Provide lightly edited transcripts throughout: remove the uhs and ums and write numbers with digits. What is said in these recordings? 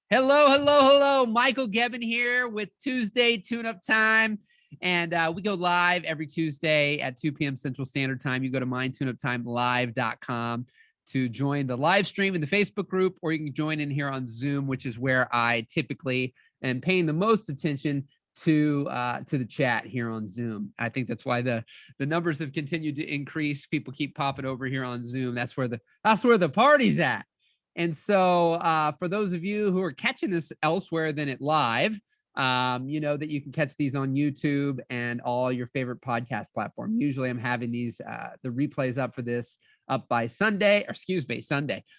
Hello, hello, hello. Michael Gebbin here with Tuesday Tune-Up Time. And we go live every Tuesday at 2 p.m. Central Standard Time. You go to mindtuneuptimelive.com to join the live stream in the Facebook group, or you can join in here on Zoom, which is where I typically am paying the most attention to the chat here on Zoom. I think that's why the numbers have continued to increase. People keep popping over here on Zoom. That's where the party's at. And so for those of you who are catching this elsewhere than it live, you know that you can catch these on YouTube and all your favorite podcast platform. Usually I'm having these, the replays up for this up by Sunday,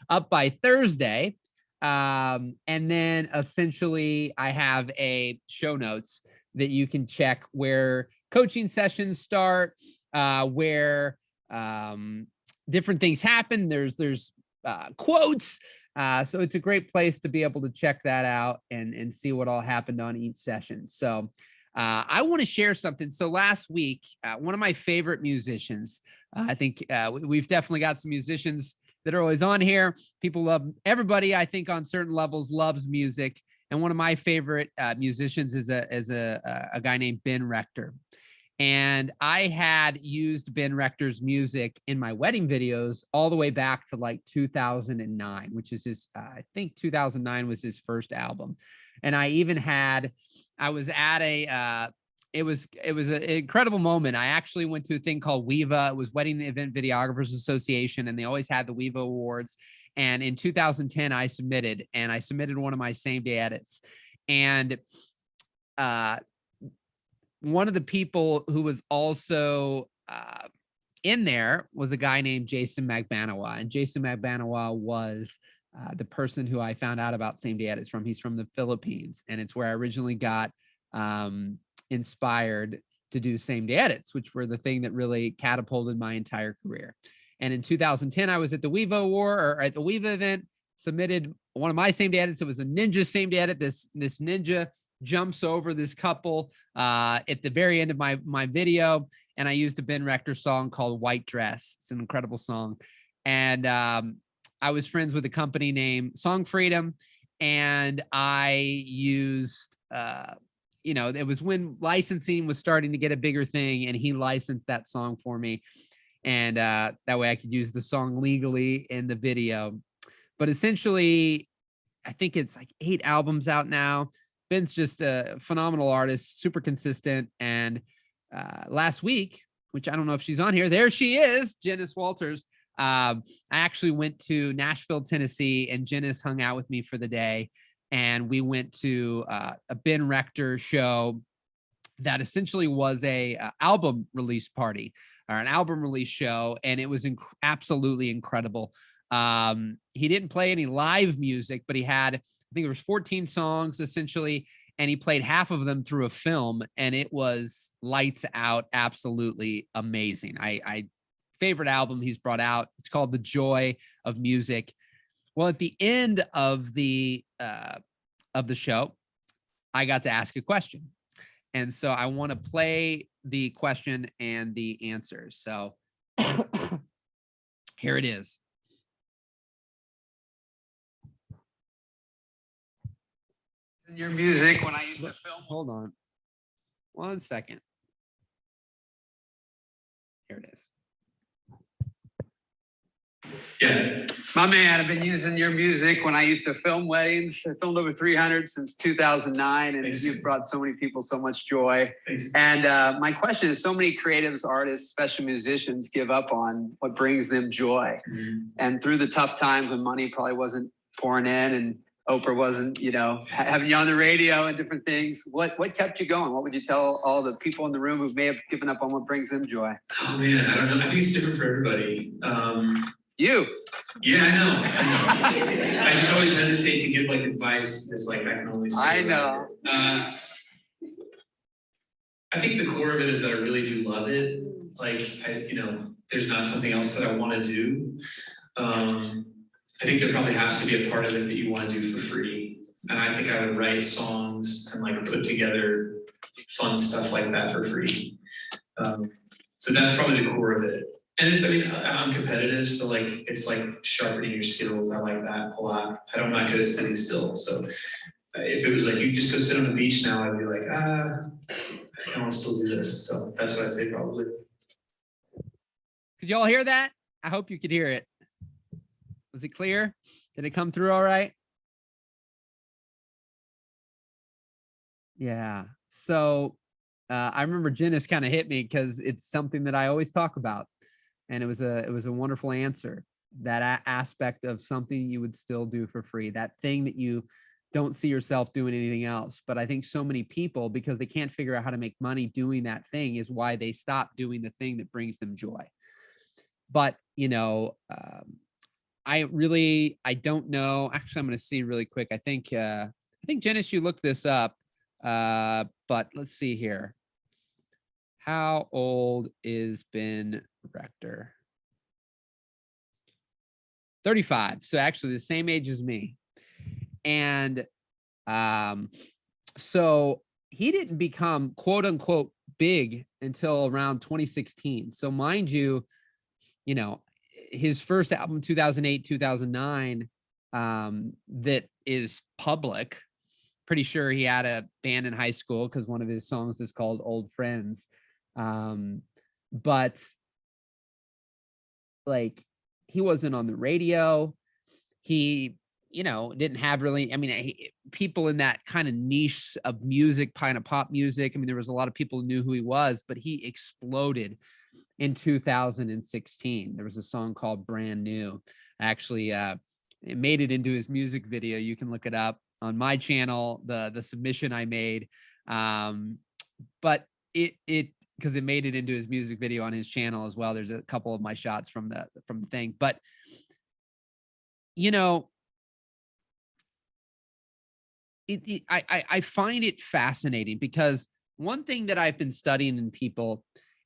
up by Thursday. And then essentially I have a show notes that you can check where coaching sessions start, where different things happen. There's quotes. So it's a great place to be able to check that out and see what all happened on each session. So I want to share something. So last week, one of my favorite musicians, I think we've definitely got some musicians that are always on here. People love, everybody I think on certain levels loves music. And one of my favorite musicians is a guy named Ben Rector. And I had used Ben Rector's music in my wedding videos all the way back to like 2009, which is his, I think 2009 was his first album. And I even had, I was at a, it was an incredible moment. I actually went to a thing called WEVA. It was Wedding Event Videographers Association, and they always had the WEVA Awards. And in 2010, I submitted one of my same day edits. And one of the people who was also in there was a guy named Jason Magbanawa. And Jason Magbanawa was the person who I found out about same day edits from. He's from the Philippines, and it's where I originally got inspired to do same day edits, which were the thing that really catapulted my entire career. And in 2010, I was at the WEVA Award, or at the WEVA event, submitted one of my same day edits. It was a ninja same day edit. This ninja jumps over this couple at the very end of my video, and I used a Ben Rector song called White Dress. It's an incredible song. And I was friends with a company named Song Freedom, and I used you know, it was when licensing was starting to get a bigger thing, and he licensed that song for me, and that way I could use the song legally in the video. But essentially, I think it's like 8 albums out now. Ben's just a phenomenal artist, super consistent. And last week, which I don't know if she's on here, there she is, Janice Walters. I actually went to Nashville, Tennessee, and Janice hung out with me for the day. And we went to a Ben Rector show that essentially was a album release party, or an album release show. And it was absolutely incredible. He didn't play any live music, but he had, I think there was 14 songs essentially, and he played half of them through a film, and it was lights out, absolutely amazing. I favorite album he's brought out. It's called The Joy of Music. Well, at the end of the show, I got to ask a question. And so I want to play the question and the answers. So here it is. Your music when I used to film. Hold on 1 second. Here it is. Yeah. My man, I've been using your music when I used to film weddings. I filmed over 300 since 2009, and Thanks, you've brought so many people so much joy. Thanks. And my question is, so many creatives, artists, special musicians give up on what brings them joy. Mm-hmm. And through the tough times when money probably wasn't pouring in and Oprah wasn't, you know, having you on the radio and different things, what kept you going? What would you tell all the people in the room who may have given up on what brings them joy? Oh man, I don't know. I think it's different for everybody. You. Yeah, I know. I just always hesitate to give like advice because like I can only say I know. I think the core of it is that I really do love it. Like there's not something else that I want to do. I think there probably has to be a part of it that you want to do for free. And I think I would write songs and like put together fun stuff like that for free. So that's probably the core of it. And it's, I mean, I'm competitive, so like, it's like sharpening your skills. I like that a lot. I'm not good at sitting still. So if it was like, you just go sit on the beach now, I'd be like, I want to still do this. So that's what I'd say probably. Could you all hear that? I hope you could hear it. Was it clear? Did it come through all right? Yeah. So I remember Janice kind of hit me because it's something that I always talk about. And it was a wonderful answer. That aspect of something you would still do for free, that thing that you don't see yourself doing anything else. But I think so many people, because they can't figure out how to make money doing that thing, is why they stop doing the thing that brings them joy. But, you know, I don't know. Actually, I'm going to see really quick. I think Janice, you looked this up. But let's see here. How old is Ben Rector? 35. So actually the same age as me. And so he didn't become quote unquote big until around 2016. So mind you, you know, his first album, 2008, 2009, that is public. Pretty sure he had a band in high school because one of his songs is called Old Friends. But like, he wasn't on the radio. He, you know, didn't have really, I mean, people in that kind of niche of music, kind of pop music. I mean, there was a lot of people who knew who he was, but he exploded in 2016. There was a song called Brand New. Actually, it made it into his music video. You can look it up on my channel, the submission I made. But it because it made it into his music video on his channel as well. There's a couple of my shots from the thing. But, you know, I find it fascinating because one thing that I've been studying in people,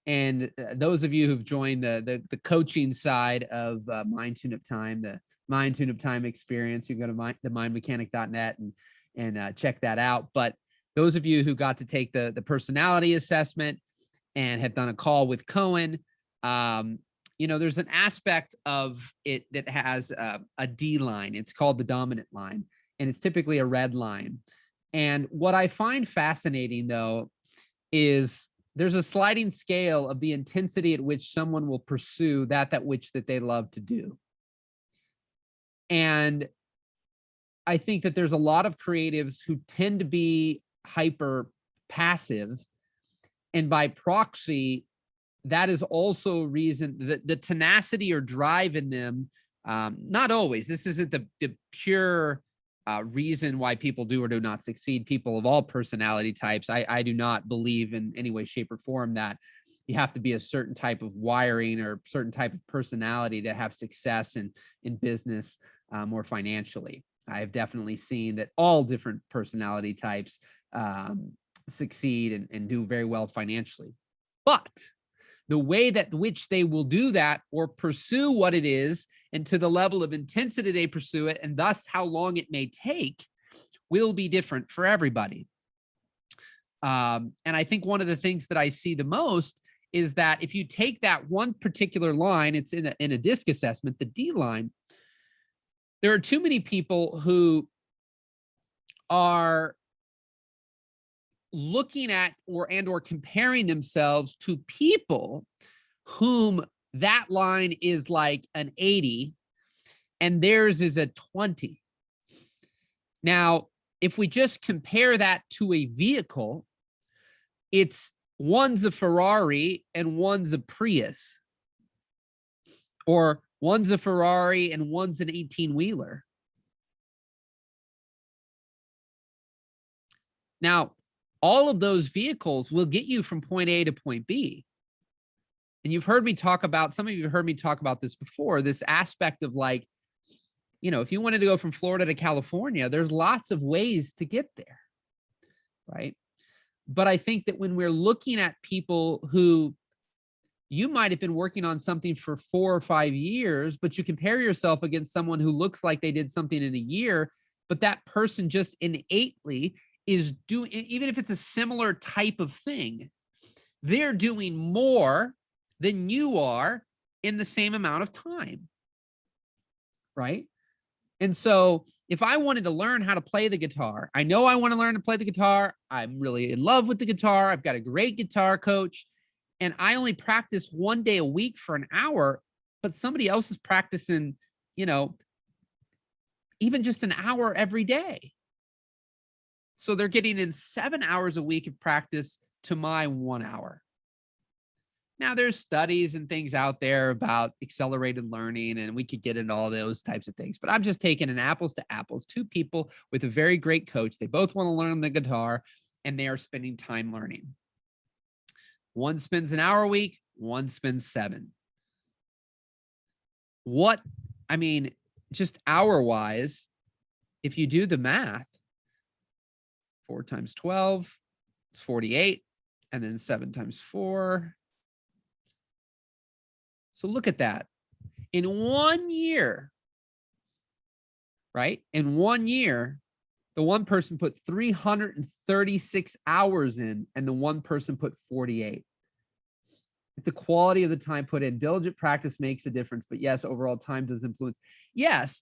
and those of you who've joined the coaching side of Mind Tune Up Time, the Mind Tune Up Time experience, you go to themindmechanic.net and check that out. But those of you who got to take the personality assessment and have done a call with Cohen, you know, there's an aspect of it that has a D line. It's called the dominant line, and it's typically a red line. And what I find fascinating, though, is there's a sliding scale of the intensity at which someone will pursue that which that they love to do. And I think that there's a lot of creatives who tend to be hyper passive, and by proxy, that is also a reason that the tenacity or drive in them, not always, this isn't the pure reason why people do or do not succeed. People of all personality types, I do not believe in any way, shape, or form that you have to be a certain type of wiring or certain type of personality to have success in business or financially. I have definitely seen that all different personality types succeed and do very well financially. But the way that which they will do that or pursue what it is, and to the level of intensity they pursue it, and thus how long it may take, will be different for everybody. And I think one of the things that I see the most is that if you take that one particular line, it's in a DISC assessment, the D line, there are too many people who are looking at or comparing themselves to people whom that line is like an 80 and theirs is a 20. Now, if we just compare that to a vehicle, it's one's a Ferrari and one's a Prius, or one's a Ferrari and one's an 18-wheeler. Now, all of those vehicles will get you from point A to point B. And you've heard me talk about, some of you have heard me talk about this before, this aspect of like, you know, if you wanted to go from Florida to California, there's lots of ways to get there, right? But I think that when we're looking at people who you might have been working on something for 4 or 5 years, but you compare yourself against someone who looks like they did something in a year, but that person just innately is doing, even if it's a similar type of thing, they're doing more than you are in the same amount of time, right? And so if I wanted to learn how to play the guitar, I know I want to learn to play the guitar. I'm really in love with the guitar. I've got a great guitar coach, and I only practice 1 day a week for an hour, but somebody else is practicing, even just an hour every day. So they're getting in 7 hours a week of practice to my 1 hour. Now, there's studies and things out there about accelerated learning, and we could get into all those types of things, but I'm just taking an apples to apples, two people with a very great coach. They both want to learn the guitar, and they are spending time learning. One spends an hour a week, one spends 7. Just hour-wise, if you do the math, 4 times 12 is 48, and then 7 times 4. So look at that. In 1 year, right? In 1 year, the one person put 336 hours in, and the one person put 48. It's the quality of the time put in. Diligent practice makes a difference, but yes, overall time does influence. Yes,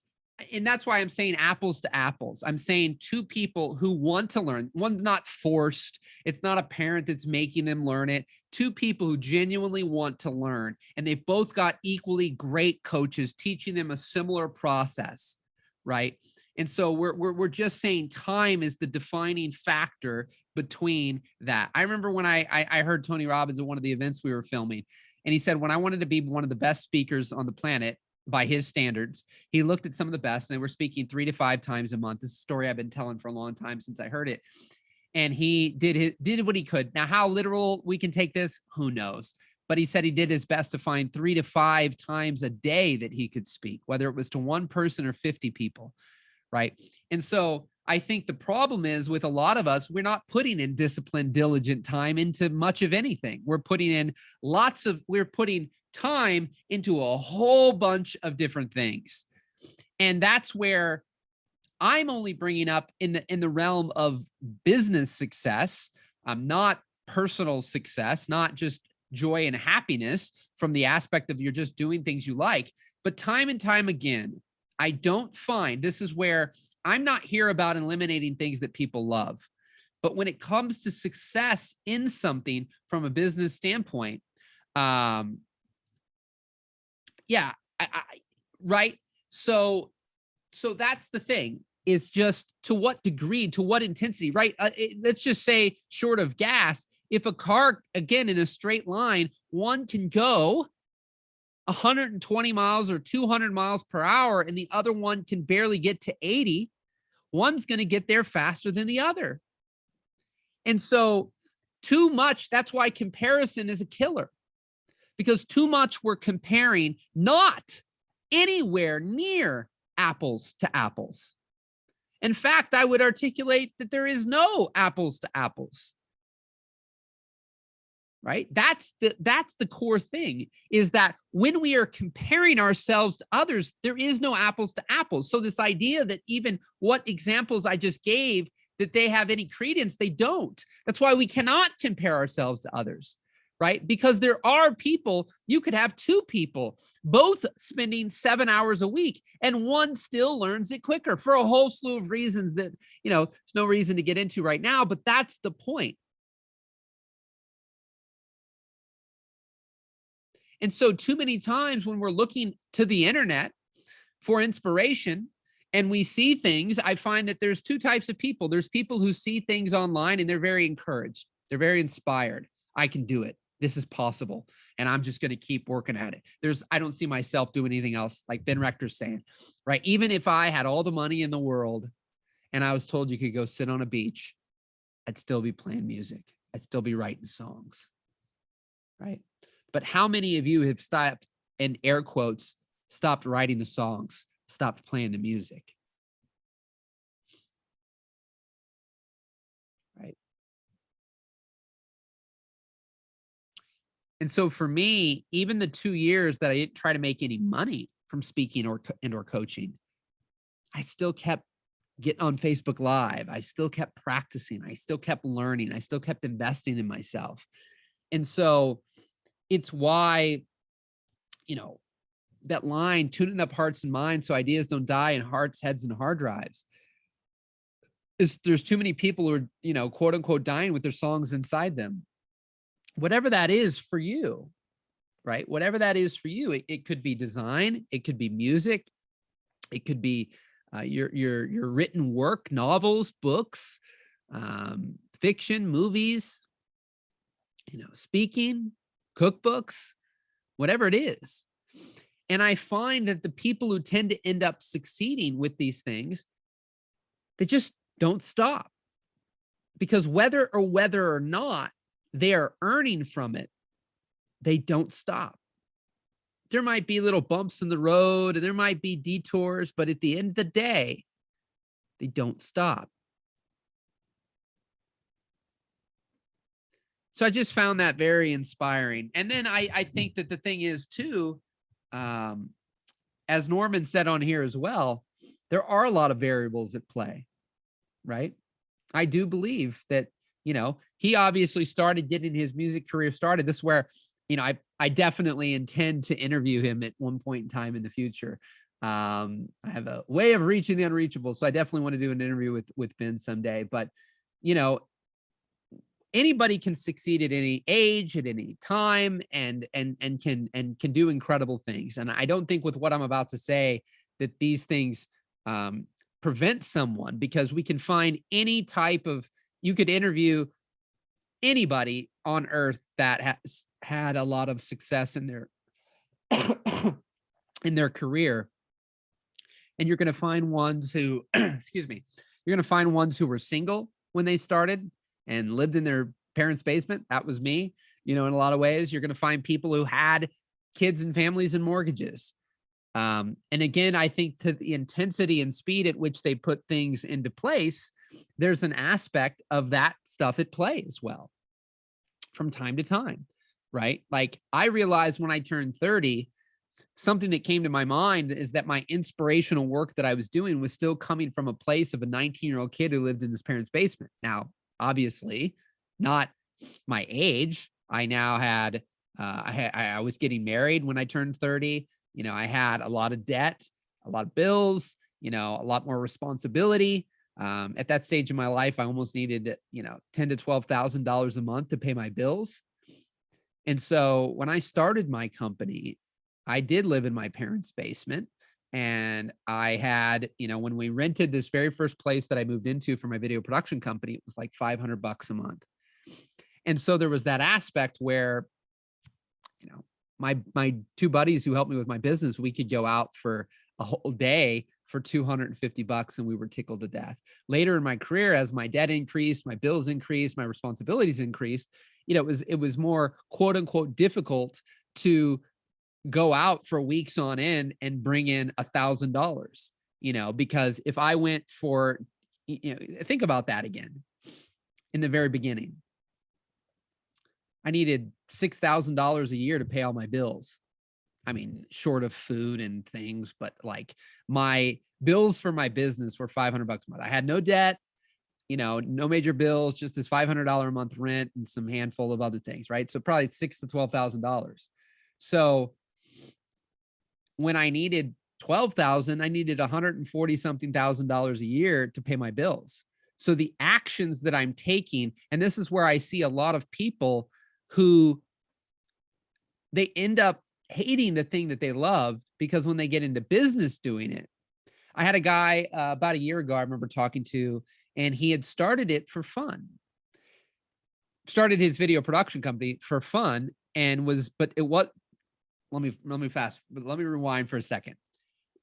and that's why I'm saying apples to apples. I'm saying two people who want to learn. One's not forced. It's not a parent that's making them learn it. Two people who genuinely want to learn, and they've both got equally great coaches teaching them a similar process, right? And so we're just saying time is the defining factor between that. I remember when I heard Tony Robbins at one of the events we were filming, and he said, when I wanted to be one of the best speakers on the planet, by his standards, he looked at some of the best, and they were speaking 3 to 5 times a month. This is a story I've been telling for a long time since I heard it. And he did what he could. Now, how literal we can take this, who knows? But he said he did his best to find 3 to 5 times a day that he could speak, whether it was to one person or 50 people, right? And so I think the problem is with a lot of us, we're not putting in disciplined, diligent time into much of anything. We're putting time into a whole bunch of different things. And that's where I'm only bringing up in the realm of business success, not personal success, not just joy and happiness from the aspect of you're just doing things you like. But time and time again, I don't find, this is where I'm not here about eliminating things that people love. But when it comes to success in something from a business standpoint, right. So that's the thing, is just to what degree, to what intensity, right? Let's just say short of gas, if a car, again, in a straight line, one can go 120 miles or 200 miles per hour, and the other one can barely get to 80, one's going to get there faster than the other. And so too much, that's why comparison is a killer. Because too much we're comparing, not anywhere near apples to apples. In fact, I would articulate that there is no apples to apples. Right? That's the core thing, is that when we are comparing ourselves to others, there is no apples to apples. So this idea that even what examples I just gave, that they have any credence, they don't. That's why we cannot compare ourselves to others. Right? Because there are people, you could have 2 people both spending 7 hours a week, and one still learns it quicker for a whole slew of reasons that, there's no reason to get into right now, but that's the point. And so too many times when we're looking to the internet for inspiration and we see things, I find that there's 2 types of people. There's people who see things online and they're very encouraged. They're very inspired. I can do it. This is possible. And I'm just going to keep working at it. I don't see myself doing anything else, like Ben Rector's saying, right? Even if I had all the money in the world and I was told you could go sit on a beach, I'd still be playing music. I'd still be writing songs, right? But how many of you have stopped, in air quotes, stopped writing the songs, stopped playing the music? Right? And so for me, even the 2 years that I didn't try to make any money from speaking or coaching, I still kept getting on Facebook Live. I still kept practicing. I still kept learning. I still kept investing in myself. And so it's why, that line, tuning up hearts and minds so ideas don't die in hearts, heads, and hard drives. There's too many people who are, quote unquote, dying with their songs inside them. Whatever that is for you, right? Whatever that is for you, it could be design, it could be music, it could be your written work, novels, books, fiction, movies, speaking, cookbooks, whatever it is. And I find that the people who tend to end up succeeding with these things, they just don't stop, because whether or not they are earning from it, they don't stop. There might be little bumps in the road and there might be detours, but at the end of the day, they don't stop. So I just found that very inspiring. And then I think that the thing is too, as Norman said on here as well, there are a lot of variables at play, right? I do believe that, he obviously started getting his music career started. This is where, I definitely intend to interview him at one point in time in the future. I have a way of reaching the unreachable. So I definitely want to do an interview with Ben someday, but anybody can succeed at any age, at any time, and can do incredible things. And I don't think with what I'm about to say that these things prevent someone, because we can find any type of, you could interview anybody on earth that has had a lot of success in their in their career, and you're going to find ones who excuse me, you're going to find ones who were single when they started and lived in their parents' basement. That was me. In a lot of ways. You're going to find people who had kids and families and mortgages. And again, I think to the intensity and speed at which they put things into place, there's an aspect of that stuff at play as well from time to time, right? Like I realized when I turned 30, something that came to my mind is that my inspirational work that I was doing was still coming from a place of a 19-year-old kid who lived in his parents' basement. Now, obviously, not my age. I now had, I was getting married when I turned 30. I had a lot of debt, a lot of bills, a lot more responsibility. At that stage in my life, I almost needed, $10,000 to $12,000 a month to pay my bills. And so when I started my company, I did live in my parents' basement. And I had, when we rented this very first place that I moved into for my video production company, it was like $500 a month. And so there was that aspect where, my two buddies who helped me with my business, we could go out for a whole day for $250 and we were tickled to death. Later in my career, as my debt increased, my bills increased, my responsibilities increased, it was more quote unquote difficult to go out for weeks on end and bring in $1,000, because if I went for, think about that again, in the very beginning, I needed $6,000 a year to pay all my bills. I mean, short of food and things, but like my bills for my business were $500 a month. I had no debt, no major bills, just this $500 a month rent and some handful of other things, right? So probably $6,000 to $12,000. So when I needed $12,000, I needed $140 something thousand a year to pay my bills. So the actions that I'm taking, and this is where I see a lot of people who they end up hating the thing that they love, because when they get into business doing it, I had a guy about a year ago I remember talking to, and he had started it for fun. Started his video production company for fun, and let me rewind for a second.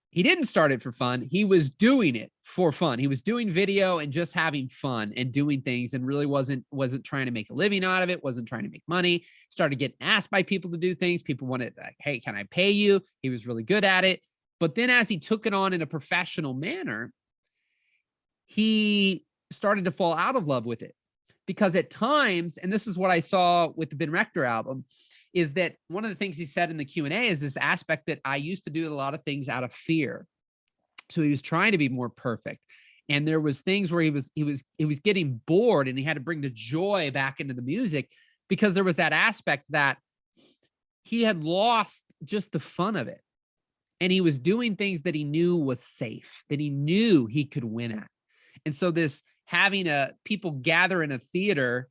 He didn't start it for fun. He was doing it for fun. He was doing video and just having fun and doing things, and really wasn't trying to make a living out of it, wasn't trying to make money. Started getting asked by people to do things. People wanted, like, hey, can I pay you? He was really good at it. But then as he took it on in a professional manner, he started to fall out of love with it. Because at times, and this is what I saw with the Ben Rector album, is that one of the things he said in the Q&A is this aspect that I used to do a lot of things out of fear. So he was trying to be more perfect. And there was things where he was getting bored, and he had to bring the joy back into the music, because there was that aspect that he had lost just the fun of it. And he was doing things that he knew was safe, that he knew he could win at. And so this having people gather in a theater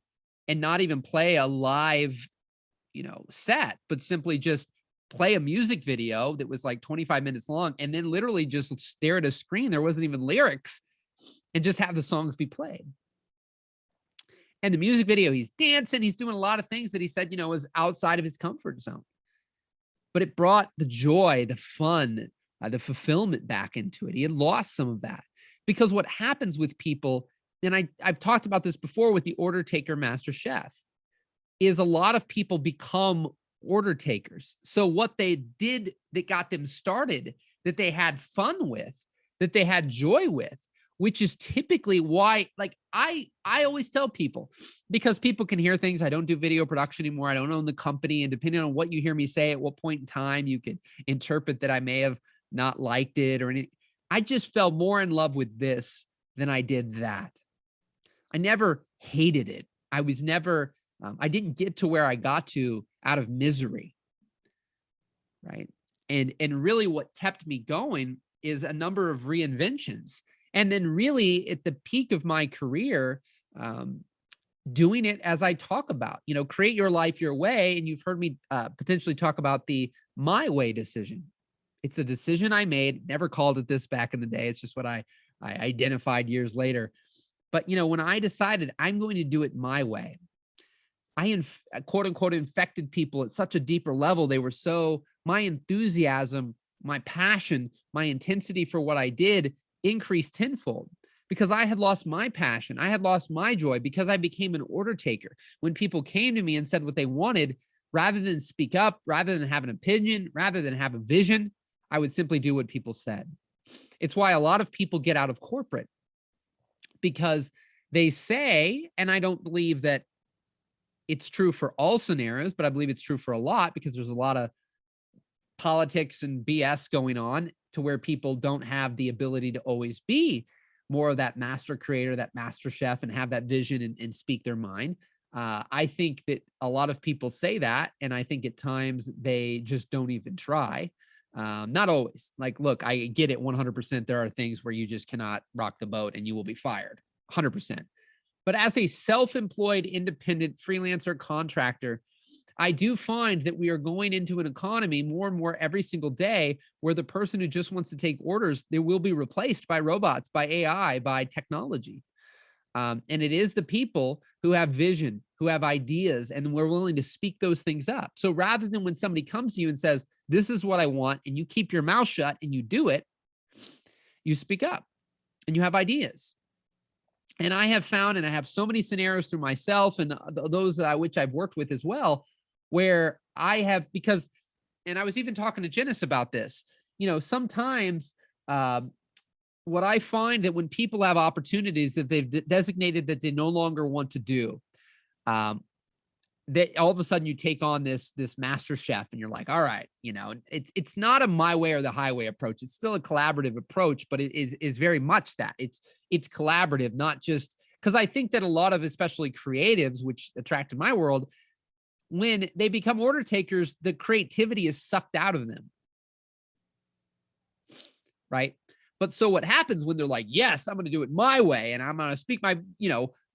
and not even play a live, set, but simply just play a music video that was like 25 minutes long and then literally just stare at a screen. There wasn't even lyrics, and just have the songs be played. And the music video, he's dancing, he's doing a lot of things that he said, was outside of his comfort zone. But it brought the joy, the fun, the fulfillment back into it. He had lost some of that because what happens with people, and I've talked about this before with the order taker master chef, is a lot of people become order takers. So what they did that got them started, that they had fun with, that they had joy with, which is typically why, like I always tell people, because people can hear things. I don't do video production anymore. I don't own the company. And depending on what you hear me say at what point in time, you can interpret that I may have not liked it or anything. I just fell more in love with this than I did that. I never hated it. I was never, I didn't get to where I got to out of misery. Right. And really what kept me going is a number of reinventions. And then really at the peak of my career, doing it as I talk about, create your life your way. And you've heard me potentially talk about the my way decision. It's the decision I made, never called it this back in the day. It's just what I identified years later. But, when I decided I'm going to do it my way, I quote unquote infected people at such a deeper level. They were my enthusiasm, my passion, my intensity for what I did increased tenfold because I had lost my passion. I had lost my joy because I became an order taker. When people came to me and said what they wanted, rather than speak up, rather than have an opinion, rather than have a vision, I would simply do what people said. It's why a lot of people get out of corporate, because they say, and I don't believe that it's true for all scenarios, but I believe it's true for a lot because there's a lot of politics and BS going on to where people don't have the ability to always be more of that master creator, that master chef, and have that vision and speak their mind. I think that a lot of people say that, and I think at times they just don't even try. Not always. Like, look, I get it 100%. There are things where you just cannot rock the boat and you will be fired 100%. But as a self-employed, independent freelancer contractor, I do find that we are going into an economy more and more every single day where the person who just wants to take orders, they will be replaced by robots, by AI, by technology. And it is the people who have vision, who have ideas, and we're willing to speak those things up. So rather than when somebody comes to you and says, this is what I want, and you keep your mouth shut and you do it, you speak up and you have ideas. And I have found, and I have so many scenarios through myself and those that which I've worked with as well, where I have, and I was even talking to Janice about this, sometimes what I find that when people have opportunities that they've designated that they no longer want to do, that all of a sudden you take on this master chef and you're like, all right, it's not a my way or the highway approach. It's still a collaborative approach, but it is very much that it's collaborative, not just because I think that a lot of, especially creatives, which attracted my world, when they become order takers, the creativity is sucked out of them. Right. But so what happens when they're like, yes, I'm going to do it my way and I'm going to speak my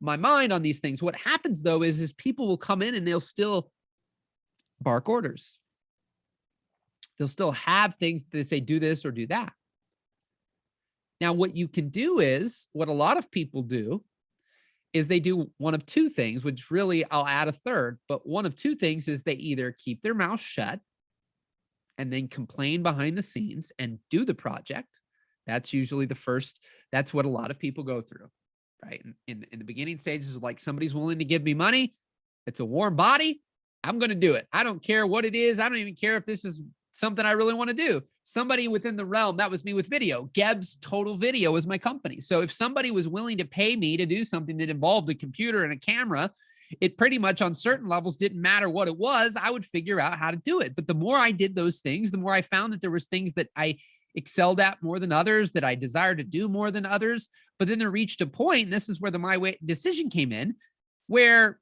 mind on these things. What happens though is people will come in and they'll still bark orders. They'll still have things that say, do this or do that. Now, what you can do is what a lot of people do is they do one of two things, which really I'll add a third, but one of two things is they either keep their mouth shut and then complain behind the scenes and do the project. That's usually that's what a lot of people go through, right? In the beginning stages, like somebody's willing to give me money. It's a warm body. I'm going to do it. I don't care what it is. I don't even care if this is something I really want to do. Somebody within the realm, that was me with video. Geb's Total Video is my company. So if somebody was willing to pay me to do something that involved a computer and a camera, it pretty much on certain levels didn't matter what it was. I would figure out how to do it. But the more I did those things, the more I found that there was things that I excelled at more than others, that I desired to do more than others. But then there reached a point, and this is where the my way decision came in, where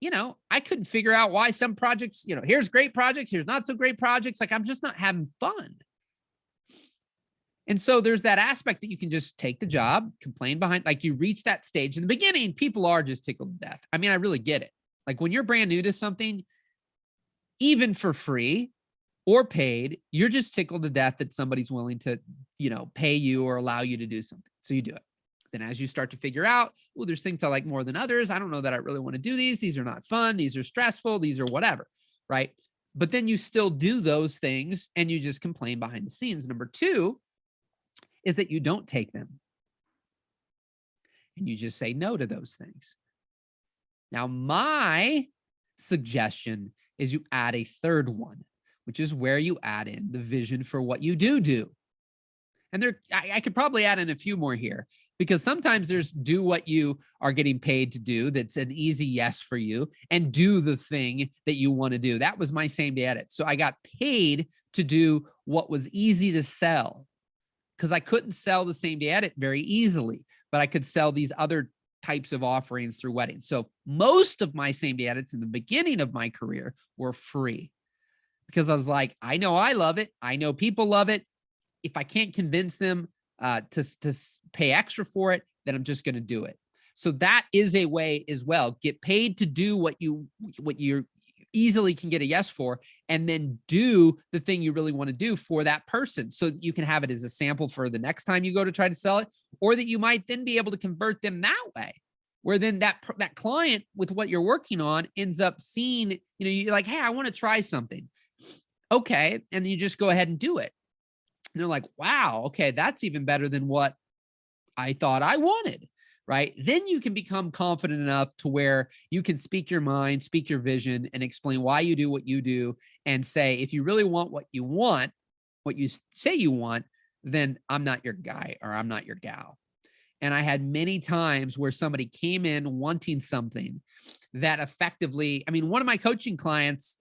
I couldn't figure out why some projects, here's great projects, here's not so great projects. Like I'm just not having fun. And so there's that aspect that you can just take the job, complain behind, like you reach that stage in the beginning, people are just tickled to death. I mean, I really get it. Like when you're brand new to something, even for free or paid, you're just tickled to death that somebody's willing to, pay you or allow you to do something. So you do it. Then as you start to figure out, well, there's things I like more than others. I don't know that I really want to do these. These are not fun. These are stressful. These are whatever, right? But then you still do those things and you just complain behind the scenes. Number two is that you don't take them and you just say no to those things. Now, my suggestion is you add a third one, which is where you add in the vision for what you do. And I could probably add in a few more here, because sometimes there's do what you are getting paid to do. That's an easy yes for you, and do the thing that you want to do. That was my same day edit. So I got paid to do what was easy to sell, because I couldn't sell the same day edit very easily, but I could sell these other types of offerings through weddings. So most of my same day edits in the beginning of my career were free, because I was like, I know I love it. I know people love it. If I can't convince them to pay extra for it, then I'm just going to do it. So that is a way as well. Get paid to do what you easily can get a yes for, and then do the thing you really want to do for that person, so that you can have it as a sample for the next time you go to try to sell it, or that you might then be able to convert them that way, where then that client with what you're working on ends up seeing, you're like, hey, I want to try something. Okay. And then you just go ahead and do it. And they're like, wow, okay, that's even better than what I thought I wanted, right? Then you can become confident enough to where you can speak your mind, speak your vision, and explain why you do what you do, and say, if you really want what you want, what you say you want, then I'm not your guy or I'm not your gal. And I had many times where somebody came in wanting something that effectively, one of my coaching clients,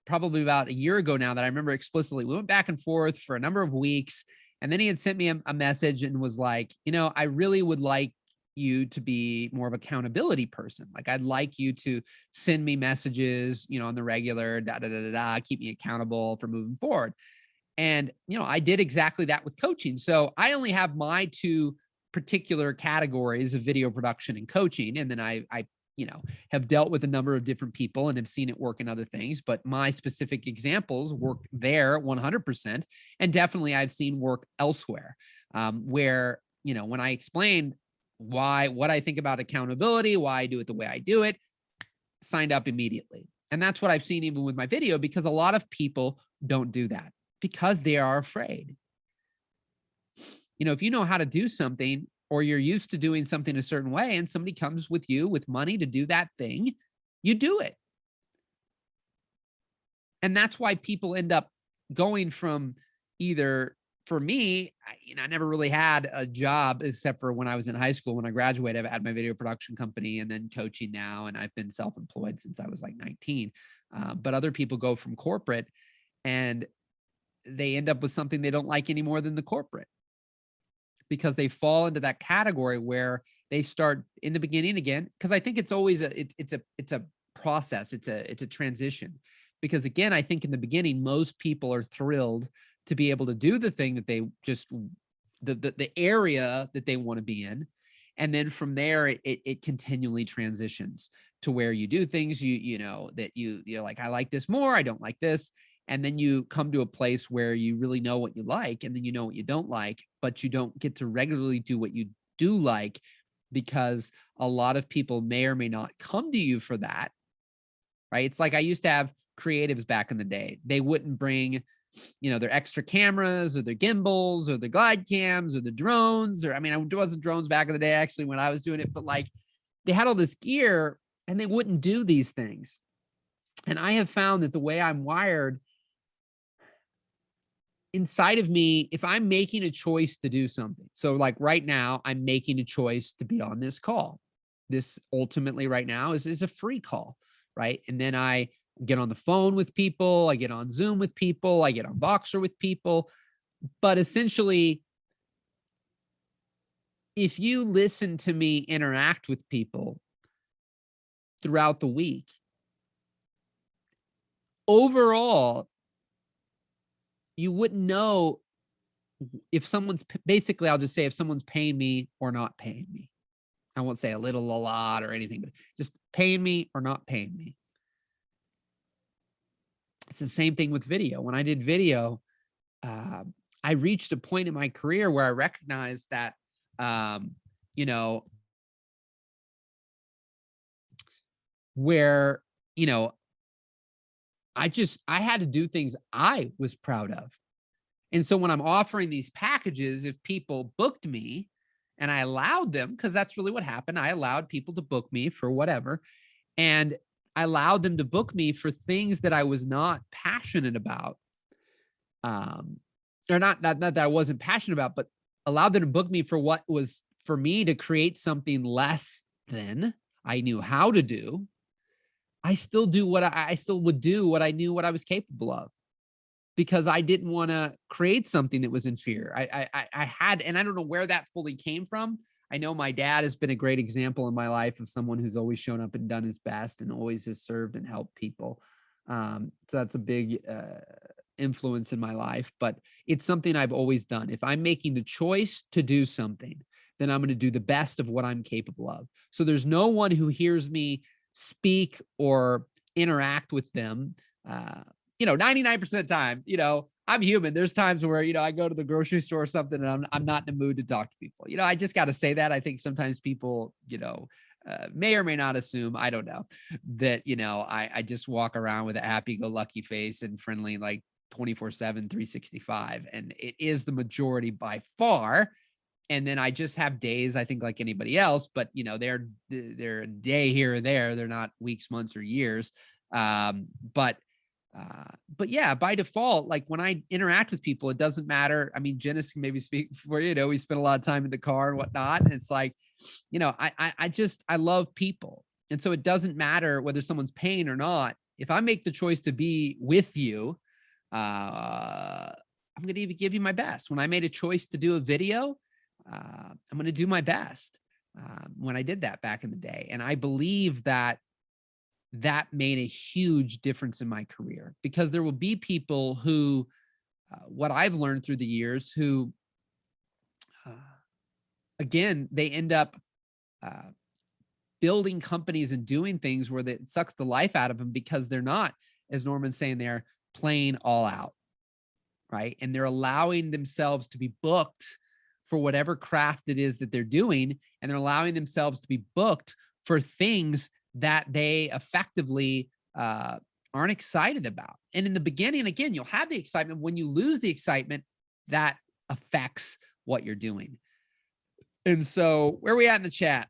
probably about a year ago now, that I remember explicitly, we went back and forth for a number of weeks. And then he had sent me a message and was like, I really would like you to be more of an accountability person. Like, I'd like you to send me messages, on the regular, keep me accountable for moving forward. And, I did exactly that with coaching. So I only have my two particular categories of video production and coaching. And then I have dealt with a number of different people and have seen it work in other things, but my specific examples work there 100%. And definitely I've seen work elsewhere, where, when I explained what I think about accountability, why I do it the way I do it, signed up immediately. And that's what I've seen even with my video, because a lot of people don't do that because they are afraid. If you know how to do something, or you're used to doing something a certain way, and somebody comes with you with money to do that thing, you do it. And that's why people end up going from either, for me, I never really had a job except for when I was in high school. When I graduated, I've had my video production company and then coaching now. And I've been self-employed since I was like 19. But other people go from corporate and they end up with something they don't like any more than the corporate, because they fall into that category where they start in the beginning again. Because I think it's always it's a process. It's a transition. Because again, I think in the beginning, most people are thrilled to be able to do the thing that they just, the area that they want to be in. And then from there, it continually transitions to where you do things, that you're like, I like this more, I don't like this. And then you come to a place where you really know what you like, and then you know what you don't like, but you don't get to regularly do what you do like, because a lot of people may or may not come to you for that, right? It's like I used to have creatives back in the day. They wouldn't bring, their extra cameras or their gimbals or the glide cams or the drones, or, it wasn't drones back in the day, actually, when I was doing it, but like they had all this gear and they wouldn't do these things. And I have found that the way I'm wired, inside of me, if I'm making a choice to do something, so like right now, I'm making a choice to be on this call. This ultimately right now is a free call, right? And then I get on the phone with people, I get on Zoom with people, I get on Voxer with people. But essentially, if you listen to me interact with people, throughout the week. Overall, you wouldn't know if someone's, basically, I'll just say if someone's paying me or not paying me. I won't say a little, a lot, or anything, but just paying me or not paying me. It's the same thing with video. When I did video, I reached a point in my career where I recognized that, you know, where, you know, I had to do things I was proud of. And so when I'm offering these packages, if people booked me and I allowed them, because that's really what happened, I allowed people to book me for whatever. And I allowed them to book me for things that I was not passionate about. Or not that I wasn't passionate about, but allowed them to book me for what was for me to create something less than I knew how to do. I still do what I still would do what I knew what I was capable of, because I didn't want to create something that was inferior. I had, and I don't know where that fully came from. I know my dad has been a great example in my life of someone who's always shown up and done his best and always has served and helped people. So that's a big influence in my life, but it's something I've always done. If I'm making the choice to do something, then I'm going to do the best of what I'm capable of. So there's no one who hears me speak or interact with them. 99% of the time, I'm human. There's times where, I go to the grocery store or something and I'm not in the mood to talk to people. I just got to say that. I think sometimes people, may or may not assume, I don't know, that, I just walk around with a happy-go-lucky face and friendly, like 24/7, 365. And it is the majority by far. And then I just have days, I think, like anybody else, but they're a day here or there. They're not weeks, months, or years. But yeah, by default, like when I interact with people, it doesn't matter. I mean, Janice can maybe speak for you. We spend a lot of time in the car and whatnot. And it's like, I love people. And so it doesn't matter whether someone's paying or not. If I make the choice to be with you, I'm going to even give you my best. When I made a choice to do a video, I'm going to do my best when I did that back in the day. And I believe that made a huge difference in my career, because there will be people who, what I've learned through the years, who, again, they end up building companies and doing things where it sucks the life out of them because they're not, as Norman's saying, they're playing all out, right? And they're allowing themselves to be booked for whatever craft it is that they're doing. And they're allowing themselves to be booked for things that they effectively aren't excited about. And in the beginning, again, you'll have the excitement. When you lose the excitement, that affects what you're doing. And so where are we at in the chat?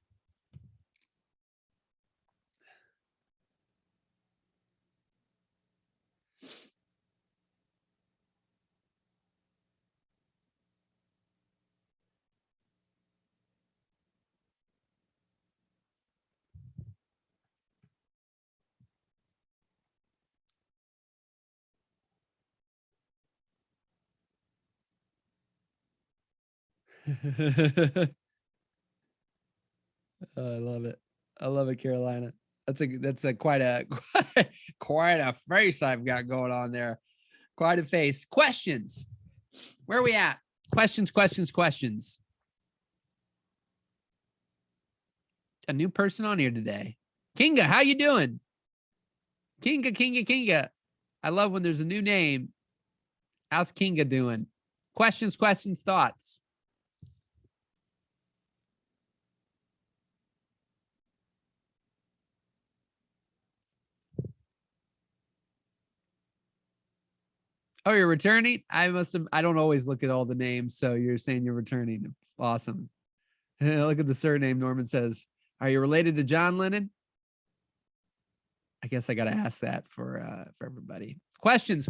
Oh, I love it. I love it, Carolina. That's quite a face I've got going on there. Quite a face. Questions. Where are we at? Questions. A new person on here today. Kinga, how you doing? Kinga. I love when there's a new name. How's Kinga doing? Questions, thoughts. Oh, you're returning? I don't always look at all the names, so you're saying you're returning. Awesome. Look at the surname. Norman says, are you related to John Lennon? I guess I got to ask that for everybody. Questions.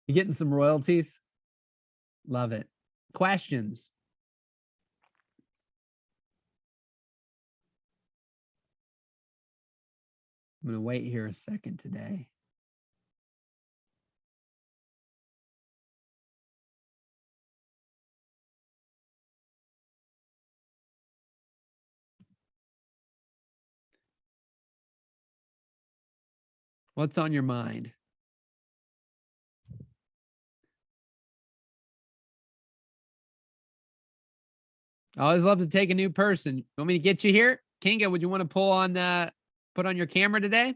You getting some royalties? Love it. Questions. I'm going to wait here a second today. What's on your mind? I always love to take a new person. You want me to get you here? Kinga, would you want to put on your camera today?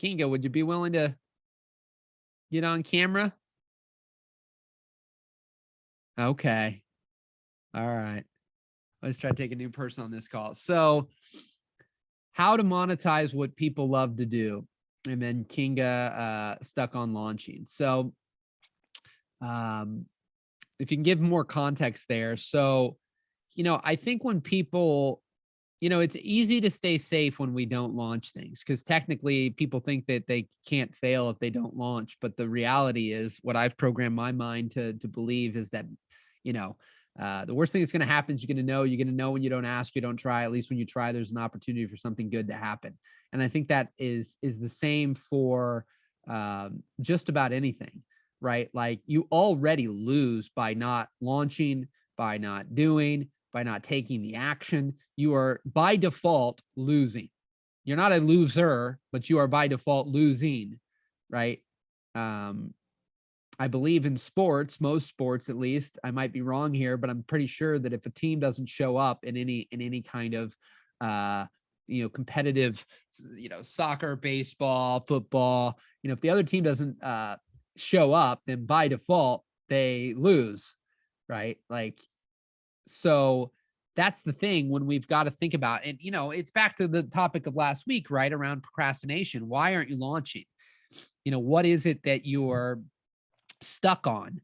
Kinga, would you be willing to get on camera? Okay. All right. Let's try to take a new person on this call. So, how to monetize what people love to do. And then Kinga stuck on launching. So, if you can give more context there. So, I think when people, it's easy to stay safe when we don't launch things because technically people think that they can't fail if they don't launch. But the reality is what I've programmed my mind to believe is that, the worst thing that's going to happen is you're going to know when you don't ask, you don't try. At least when you try, there's an opportunity for something good to happen. And I think that is the same for just about anything, right? Like you already lose by not launching, by not doing, by not taking the action. You are by default losing. You're not a loser, but you are by default losing, right? I believe in sports, most sports at least. I might be wrong here, but I'm pretty sure that if a team doesn't show up in any kind of competitive, soccer, baseball, football, if the other team doesn't show up, then by default they lose, right? Like, so that's the thing when we've got to think about, and it's back to the topic of last week, right? Around procrastination. Why aren't you launching? What is it that you're stuck on?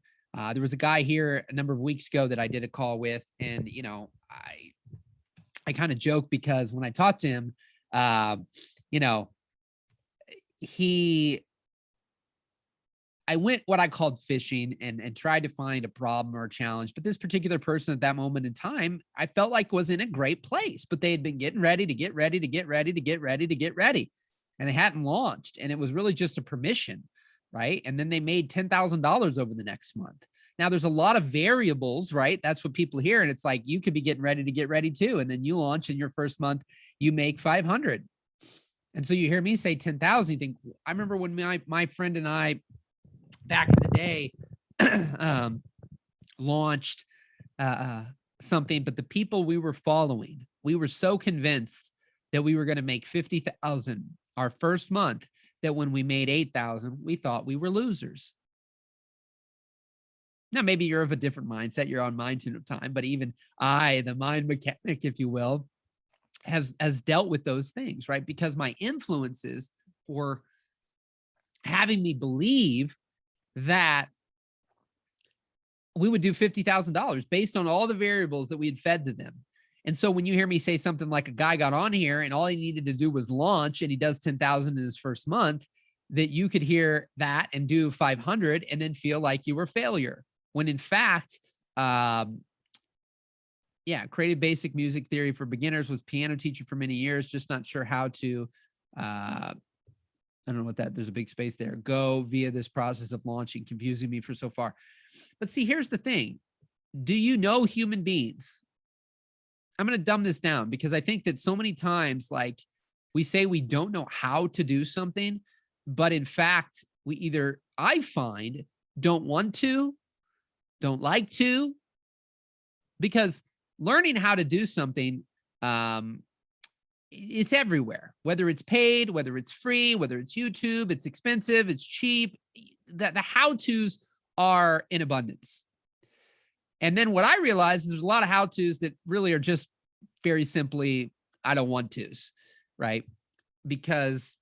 There was a guy here a number of weeks ago that I did a call with, and I kind of joke because when I talked to him, I went what I called fishing and tried to find a problem or a challenge. But this particular person at that moment in time, I felt like was in a great place, but they had been getting ready to get ready to get ready to get ready to get ready. And they hadn't launched. And it was really just a permission, right? And then they made $10,000 over the next month. Now there's a lot of variables, right? That's what people hear. And it's like, you could be getting ready to get ready too. And then you launch in your first month, you make 500. And so you hear me say 10,000, you think, I remember when my friend and I, back in the day, launched something, but the people we were following, we were so convinced that we were going to make 50,000 our first month that when we made 8,000, we thought we were losers. Now, maybe you're of a different mindset. You're on mind tune of time, but even I, the mind mechanic, if you will, has dealt with those things, right? Because my influences were having me believe that we would do $50,000 based on all the variables that we had fed to them. And so when you hear me say something like a guy got on here and all he needed to do was launch and he does 10,000 in his first month, that you could hear that and do 500 and then feel like you were a failure. When in fact, created basic music theory for beginners, was piano teacher for many years, just not sure how to, I don't know what that, there's a big space there, go via this process of launching, confusing me for so far. But see, here's the thing. Do you know human beings? I'm going to dumb this down because I think that so many times, like we say we don't know how to do something, but in fact, we either, I find, don't want to, don't like to, because learning how to do something, it's everywhere, whether it's paid, whether it's free, whether it's YouTube, it's expensive, it's cheap, that the how-tos are in abundance. And then what I realize is there's a lot of how-tos that really are just very simply, I don't want tos, right? Because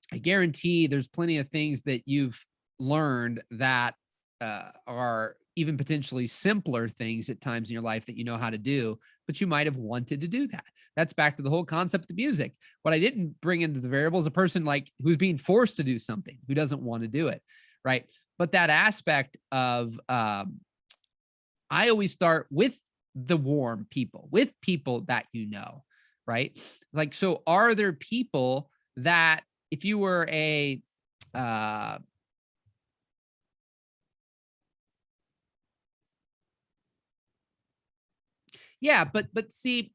I guarantee there's plenty of things that you've learned that are even potentially simpler things at times in your life that you know how to do, but you might have wanted to do that. That's back to the whole concept of music. What I didn't bring into the variable is a person like who's being forced to do something, who doesn't want to do it, right? But that aspect of, I always start with the warm people, with people that you know, right? Like, so are there people that if you were a yeah, but see,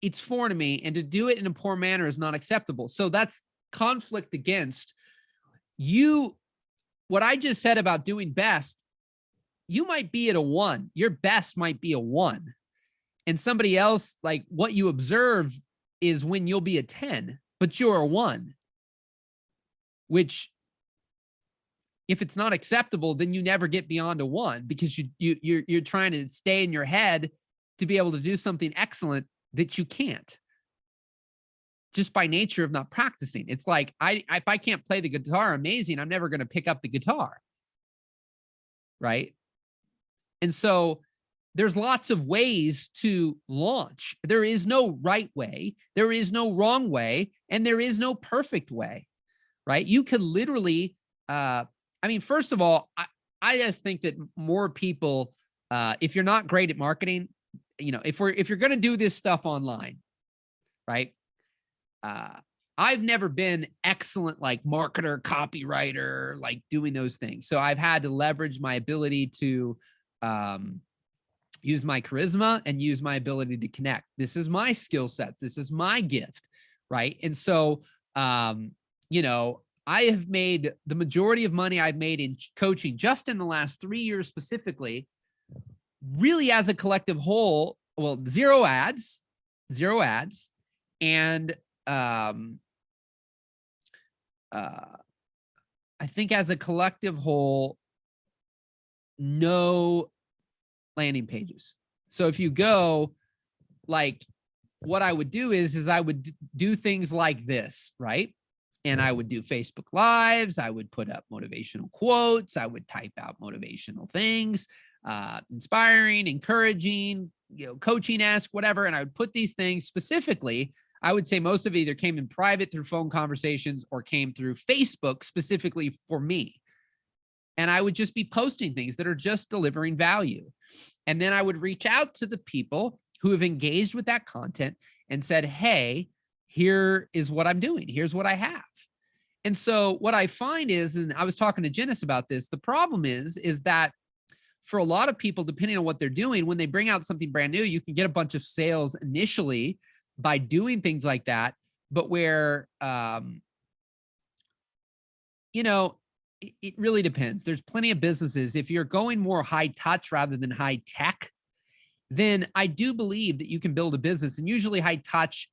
it's foreign to me, and to do it in a poor manner is not acceptable. So that's conflict against you. What I just said about doing best, you might be at a 1. Your best might be a 1. And somebody else, like, what you observe is when you'll be a 10, but you're a 1, which if it's not acceptable, then you never get beyond a 1, because you're trying to stay in your head to be able to do something excellent that you can't, just by nature of not practicing. It's like, if I can't play the guitar amazing, I'm never going to pick up the guitar. Right. And so there's lots of ways to launch. There is no right way. There is no wrong way. And there is no perfect way. Right. You could literally, I mean, first of all, I just think that more people, if you're not great at marketing, you know, if you're going to do this stuff online, right? I've never been excellent, like marketer, copywriter, like doing those things. So I've had to leverage my ability to use my charisma and use my ability to connect. This is my skill sets. This is my gift, right? And so, you know, I have made the majority of money I've made in coaching just in the last 3 years specifically, really as a collective whole. Well, zero ads. And I think as a collective whole, no landing pages. So if you go, like, what I would do is I would do things like this, right? And I would do Facebook Lives. I would put up motivational quotes. I would type out motivational things, inspiring, encouraging, you know, coaching-esque, whatever. And I would put these things specifically. I would say most of it either came in private through phone conversations or came through Facebook specifically for me. And I would just be posting things that are just delivering value. And then I would reach out to the people who have engaged with that content and said, hey, here is what I'm doing. Here's what I have. And so what I find is, and I was talking to Janice about this, the problem is that for a lot of people, depending on what they're doing, when they bring out something brand new, you can get a bunch of sales initially by doing things like that. But where, you know, it really depends. There's plenty of businesses. If you're going more high touch rather than high tech, then I do believe that you can build a business. And usually high touch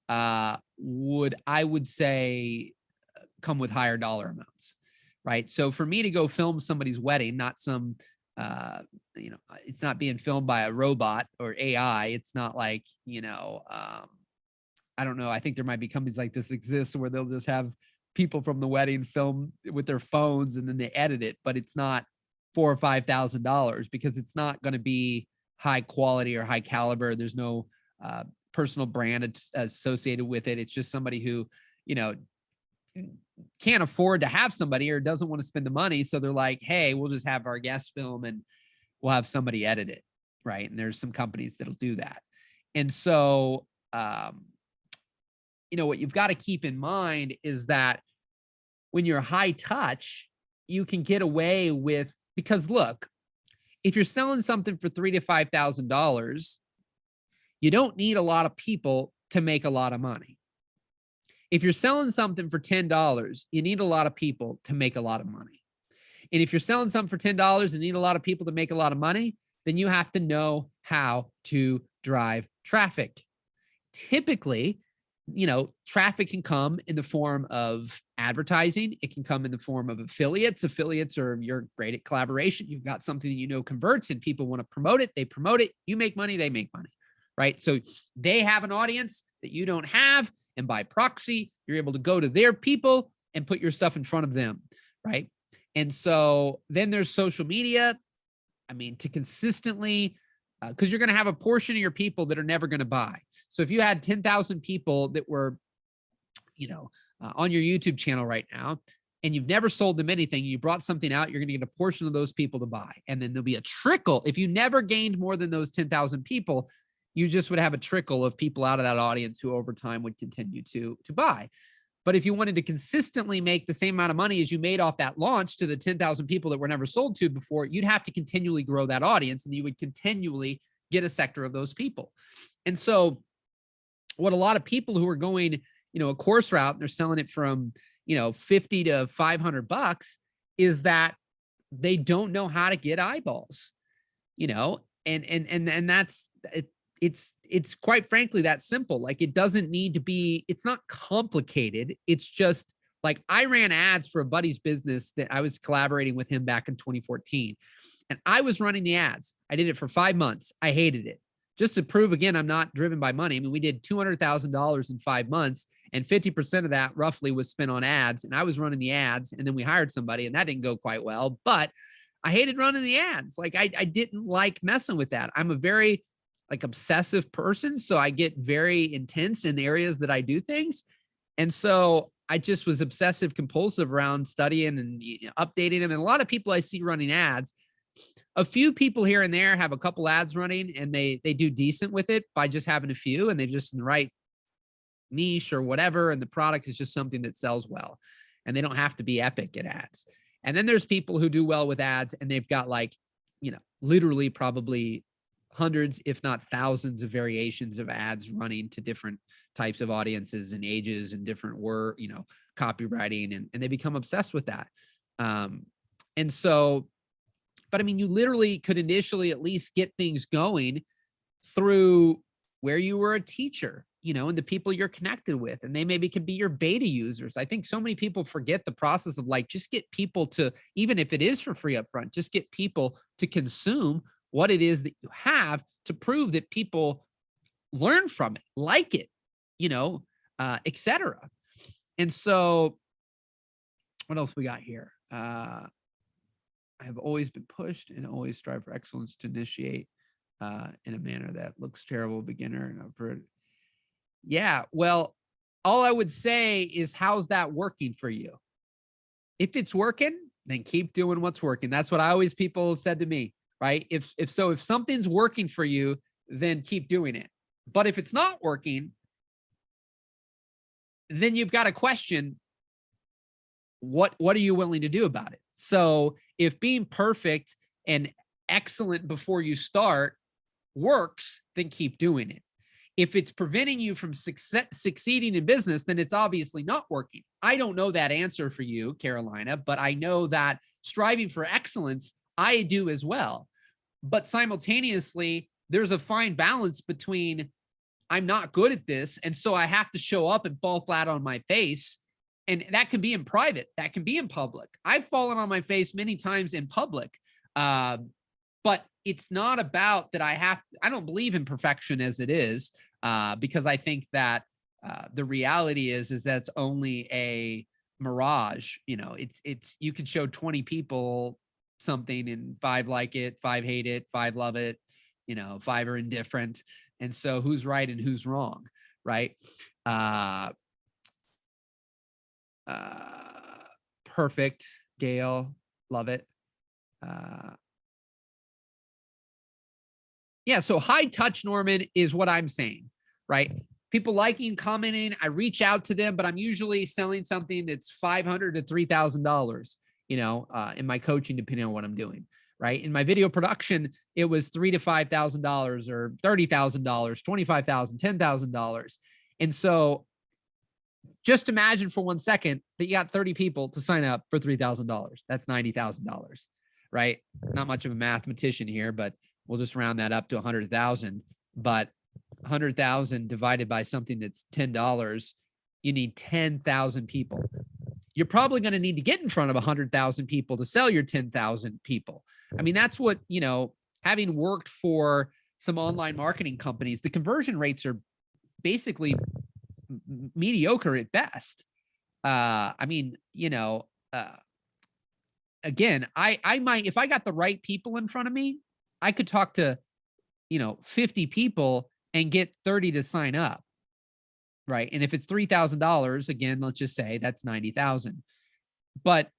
I would say, come with higher dollar amounts, right? So for me to go film somebody's wedding, not some, you know, it's not being filmed by a robot or AI. It's not like, you know, I don't know. I think there might be companies like this exist where they'll just have people from the wedding film with their phones and then they edit it, but it's not $4,000 or $5,000 because it's not going to be high quality or high caliber. There's no personal brand associated with it. It's just somebody who, you know, can't afford to have somebody or doesn't want to spend the money. So they're like, hey, we'll just have our guest film and we'll have somebody edit it. Right. And there's some companies that'll do that. And so, you know, what you've got to keep in mind is that when you're high touch, you can get away with, because look, if you're selling something for $3,000 to $5,000, you don't need a lot of people to make a lot of money. If you're selling something for $10, you need a lot of people to make a lot of money. And if you're selling something for $10 and need a lot of people to make a lot of money, then you have to know how to drive traffic. Typically, you know, traffic can come in the form of advertising. It can come in the form of affiliates. Affiliates are, you're great at collaboration. You've got something that you know converts and people want to promote it. They promote it. You make money. They make money, right? So they have an audience that you don't have. And by proxy, you're able to go to their people and put your stuff in front of them, right? And so then there's social media. I mean, to consistently, because you're going to have a portion of your people that are never going to buy. So if you had 10,000 people that were, you know, on your YouTube channel right now, and you've never sold them anything, you brought something out, you're going to get a portion of those people to buy. And then there'll be a trickle. If you never gained more than those 10,000 people, you just would have a trickle of people out of that audience who over time would continue to buy. But if you wanted to consistently make the same amount of money as you made off that launch to the 10,000 people that were never sold to before, you'd have to continually grow that audience, and you would continually get a sector of those people. And so what a lot of people who are going, a course route, and they're selling it from, 50 to $500, is that they don't know how to get eyeballs, and that's it. It's quite frankly that simple. Like, it doesn't need to be, it's not complicated. It's just like, I ran ads for a buddy's business that I was collaborating with him back in 2014. And I was running the ads. I did it for 5 months. I hated it. Just to prove, again, I'm not driven by money. I mean, we did $200,000 in 5 months, and 50% of that roughly was spent on ads. And I was running the ads, and then we hired somebody, and that didn't go quite well, but I hated running the ads. Like, I didn't like messing with that. I'm a very obsessive person. So I get very intense in the areas that I do things. And so I just was obsessive compulsive around studying and updating them. And a lot of people I see running ads, a few people here and there have a couple ads running, and they do decent with it by just having a few, and they're just in the right niche or whatever. And the product is just something that sells well, and they don't have to be epic at ads. And then there's people who do well with ads, and they've got literally probably hundreds, if not thousands of variations of ads running to different types of audiences and ages and different copywriting, and they become obsessed with that. And so, but I mean, you literally could initially at least get things going through where you were a teacher, and the people you're connected with, and they maybe can be your beta users. I think so many people forget the process of just get people to, even if it is for free up front, just get people to consume what it is that you have, to prove that people learn from it, like it, et cetera. And so what else we got here? I have always been pushed and always strive for excellence to initiate in a manner that looks terrible, beginner. And I've heard. Yeah. Well, all I would say is, how's that working for you? If it's working, then keep doing what's working. That's what people have said to me. Right? If something's working for you, then keep doing it. But if it's not working, then you've got to question, what are you willing to do about it? So if being perfect and excellent before you start works, then keep doing it. If it's preventing you from succeeding in business, then it's obviously not working. I don't know that answer for you, Carolina, but I know that striving for excellence, I do as well. But simultaneously, there's a fine balance between, I'm not good at this, and so I have to show up and fall flat on my face. And that can be in private. That can be in public. I've fallen on my face many times in public. But it's not about that I don't believe in perfection as it is, because I think that the reality is that's only a mirage. It's you could show 20 people something and 5 like it, 5 hate it, 5 love it, 5 are indifferent. And so who's right and who's wrong, right? Perfect, Gail, love it. Yeah, so high touch, Norman, is what I'm saying, right? People liking, commenting, I reach out to them, but I'm usually selling something that's $500 to $3,000, in my coaching, depending on what I'm doing, right? In my video production, it was $3,000 to $5,000 or $30,000, $25,000, $10,000. And so just imagine for 1 second that you got 30 people to sign up for $3,000. That's $90,000, right? Not much of a mathematician here, but we'll just round that up to 100,000. But 100,000 divided by something that's $10, you need 10,000 people. You're probably going to need to get in front of 100,000 people to sell your 10,000 people. I mean, that's what, having worked for some online marketing companies, the conversion rates are basically mediocre at best. Again, I might, if I got the right people in front of me, I could talk to, 50 people and get 30 to sign up. Right. And if it's $3,000, again, let's just say that's 90,000. but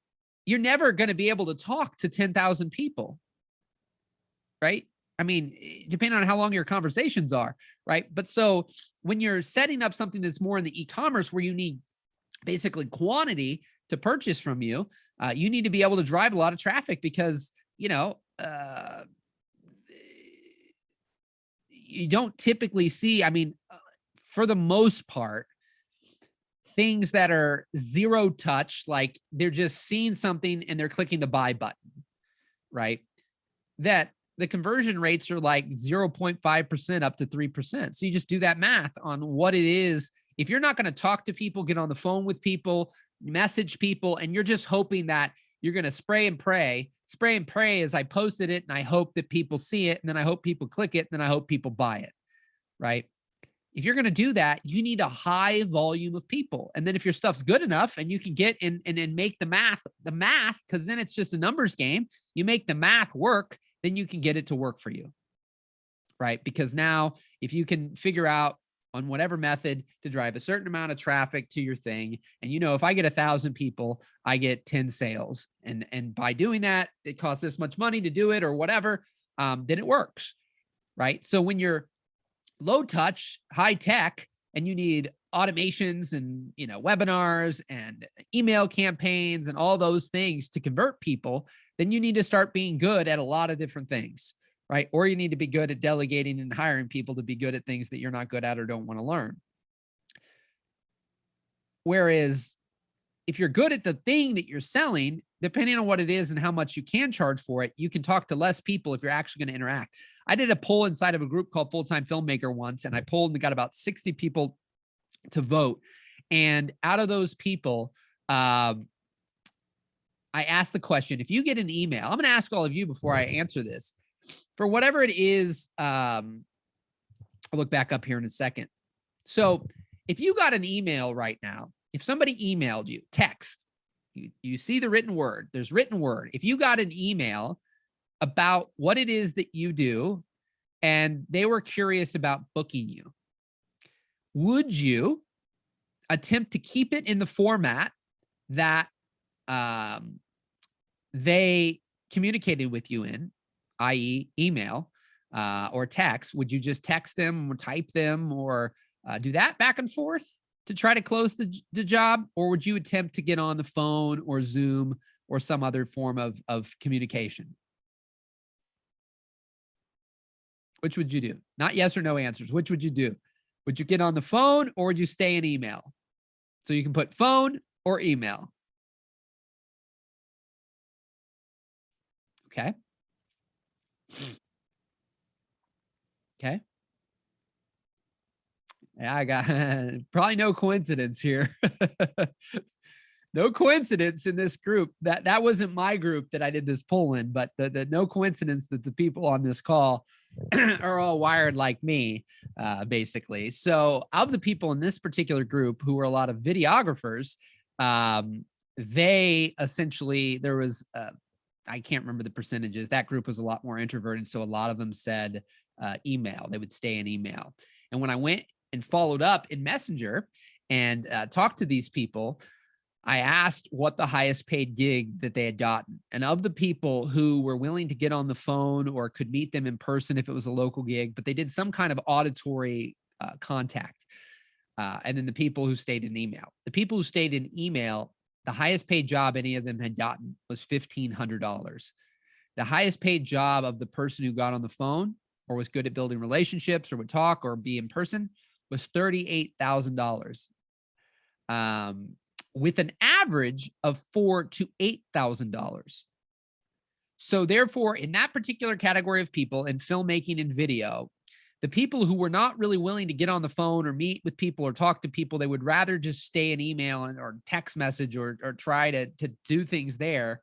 you're never going to be able to talk to 10,000 people, right? I mean, depending on how long your conversations are, right? But so when you're setting up something that's more in the e-commerce where you need basically quantity to purchase from you, you need to be able to drive a lot of traffic because, you don't typically see, I mean, for the most part, things that are zero touch, like they're just seeing something and they're clicking the buy button, right? That the conversion rates are like 0.5% up to 3%. So you just do that math on what it is. If you're not going to talk to people, get on the phone with people, message people, and you're just hoping that you're going to spray and pray as I posted it, and I hope that people see it, and then I hope people click it, and then I hope people buy it, right? If you're going to do that, you need a high volume of people. And then if your stuff's good enough and you can get in and make the math, because then it's just a numbers game, you make the math work, then you can get it to work for you, right? Because now if you can figure out on whatever method to drive a certain amount of traffic to your thing, and if I get 1,000 people, I get 10 sales. And by doing that, it costs this much money to do it or whatever, then it works, right? So when you're low touch, high tech, and you need automations and webinars and email campaigns and all those things to convert people, then you need to start being good at a lot of different things, right? Or you need to be good at delegating and hiring people to be good at things that you're not good at or don't want to learn. Whereas if you're good at the thing that you're selling, depending on what it is and how much you can charge for it, you can talk to less people if you're actually going to interact. I did a poll inside of a group called Full-Time Filmmaker once, and I polled and got about 60 people to vote. And out of those people, I asked the question, if you get an email, I'm going to ask all of you before I answer this, for whatever it is, I'll look back up here in a second. So if you got an email right now, if somebody emailed you, text, you see the written word, there's written word. If you got an email about what it is that you do and they were curious about booking you, would you attempt to keep it in the format that they communicated with you in, i.e. email or text? Would you just text them or type them or do that back and forth to try to close the job? Or would you attempt to get on the phone or Zoom or some other form of communication? Which would you do? Not yes or no answers. Which would you do? Would you get on the phone or would you stay in email? So you can put phone or email. Okay. Okay. Yeah, I got probably no coincidence here. No coincidence in this group. That wasn't my group that I did this poll in, but the no coincidence that the people on this call are all wired like me, basically. So of the people in this particular group who were a lot of videographers, they essentially, there was, I can't remember the percentages. That group was a lot more introverted. So a lot of them said email. They would stay in email. And when I went and followed up in Messenger and talked to these people, I asked what the highest paid gig that they had gotten. And of the people who were willing to get on the phone or could meet them in person if it was a local gig, but they did some kind of auditory contact. And then the people who stayed in email. The people who stayed in email, the highest paid job any of them had gotten was $1,500. The highest paid job of the person who got on the phone or was good at building relationships or would talk or be in person was $38,000. With an average of $4,000 to $8,000. So therefore, in that particular category of people in filmmaking and video, the people who were not really willing to get on the phone or meet with people or talk to people, they would rather just stay in email or text message or try to do things there,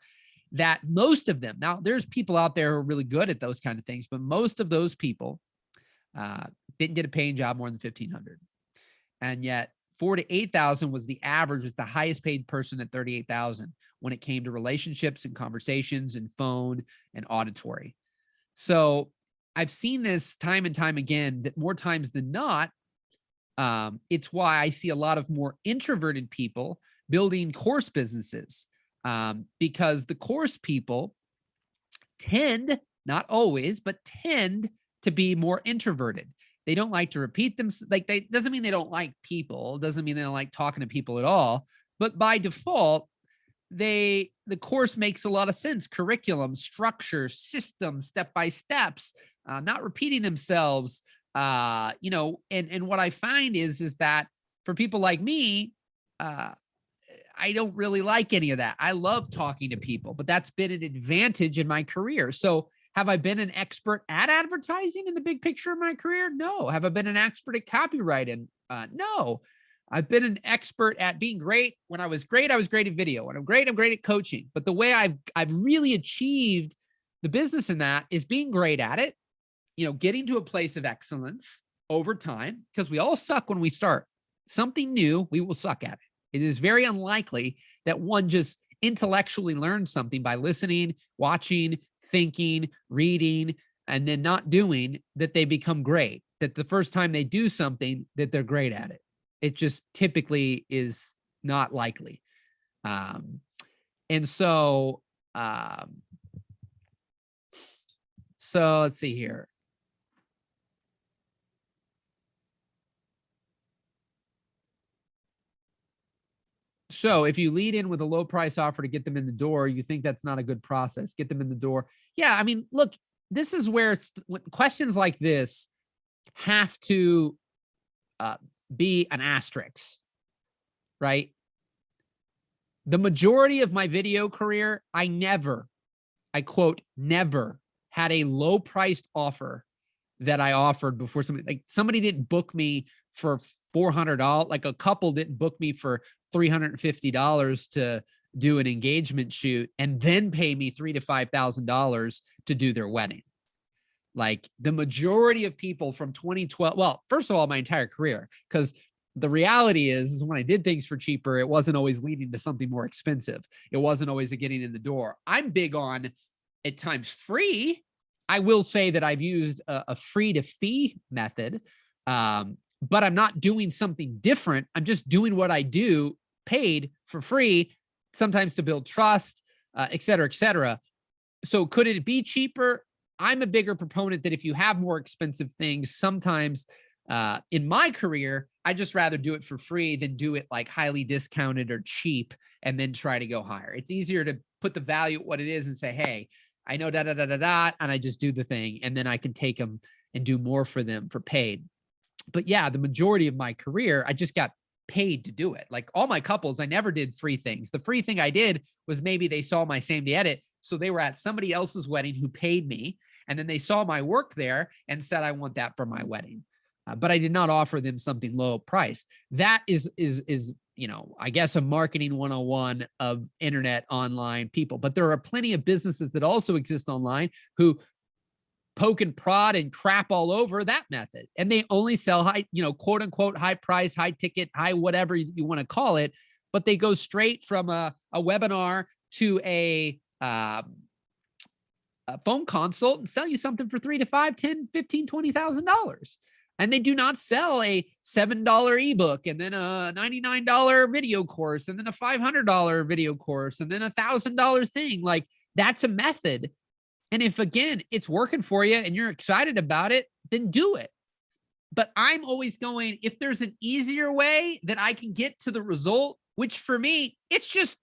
that most of them, now there's people out there who are really good at those kind of things, but most of those people didn't get a paying job more than $1,500. And yet 4,000 to 8,000 was the average, was the highest paid person at 38,000 when it came to relationships and conversations and phone and auditory. So I've seen this time and time again, that more times than not, it's why I see a lot of more introverted people building course businesses. because the course people tend, not always, but tend to be more introverted. They don't like to repeat them. Like, they doesn't mean they don't like people. Doesn't mean they don't like talking to people at all. But by default, the course makes a lot of sense. Curriculum, structure, system, step-by-steps, not repeating themselves. You know, and what I find is that for people like me, I don't really like any of that. I love talking to people, but that's been an advantage in my career. So have I been an expert at advertising in the big picture of my career? No. Have I been an expert at copywriting? No. I've been an expert at being great. When I was great at video. When I'm great at coaching. But the way I've really achieved the business in that is being great at it, you know, getting to a place of excellence over time, because we all suck when we start something new. We will suck at it. It is very unlikely that one just intellectually learns something by listening, watching, thinking, reading, and then not doing, that they become great. That the first time they do something, that they're great at it. It just typically is not likely. And so let's see here. So if you lead in with a low price offer to get them in the door, you think that's not a good process. Get them in the door. Yeah, I mean, look, this is where questions like this have to be an asterisk, right? The majority of my video career, I quote, never had a low priced offer that I offered before. Somebody didn't book me for $400. Like, a couple didn't book me for $350 to do an engagement shoot and then pay me $3,000 to $5,000 to do their wedding. Like, the majority of people from 2012, well, first of all, my entire career, because the reality is when I did things for cheaper, it wasn't always leading to something more expensive. It wasn't always a getting in the door. I'm big on, at times, free. I will say that I've used a free to fee method, but I'm not doing something different. I'm just doing what I do paid for free, sometimes to build trust, et cetera, et cetera. So could it be cheaper? I'm a bigger proponent that if you have more expensive things, sometimes in my career, I just rather do it for free than do it like highly discounted or cheap and then try to go higher. It's easier to put the value at what it is and say, hey, I know and I just do the thing, and then I can take them and do more for them for paid. But yeah, the majority of my career, I just got paid to do it. Like, all my couples, I never did free things. The free thing I did was maybe they saw my same day edit. So they were at somebody else's wedding who paid me, and then they saw my work there and said, I want that for my wedding. But I did not offer them something low priced. That is, you know, I guess a marketing 101 of internet online people. But there are plenty of businesses that also exist online who poke and prod and crap all over that method. And they only sell high, you know, quote unquote, high price, high ticket, high, whatever you want to call it. But they go straight from a webinar to a phone consult and sell you something for $3,000 to $5,000, $10,000, $15,000, $20,000. And they do not sell a $7 ebook and then a $99 video course and then a $500 video course and then a $1,000 thing. Like, that's a method. And if, again, it's working for you and you're excited about it, then do it. But I'm always going, if there's an easier way that I can get to the result, which for me, it's just,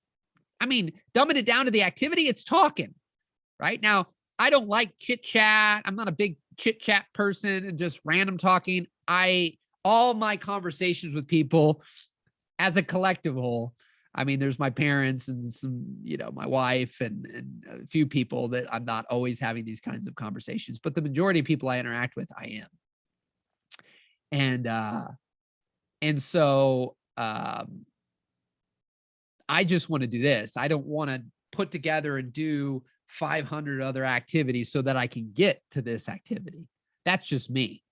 I mean, dumbing it down to the activity, it's talking. Right now, I don't like chit chat. I'm not a big chit chat person and just random talking. All my conversations with people as a collective whole, I mean, there's my parents and some, you know, my wife and a few people that I'm not always having these kinds of conversations, but the majority of people I interact with, I am. And so I just want to do this. I don't want to put together and do 500 other activities so that I can get to this activity. That's just me.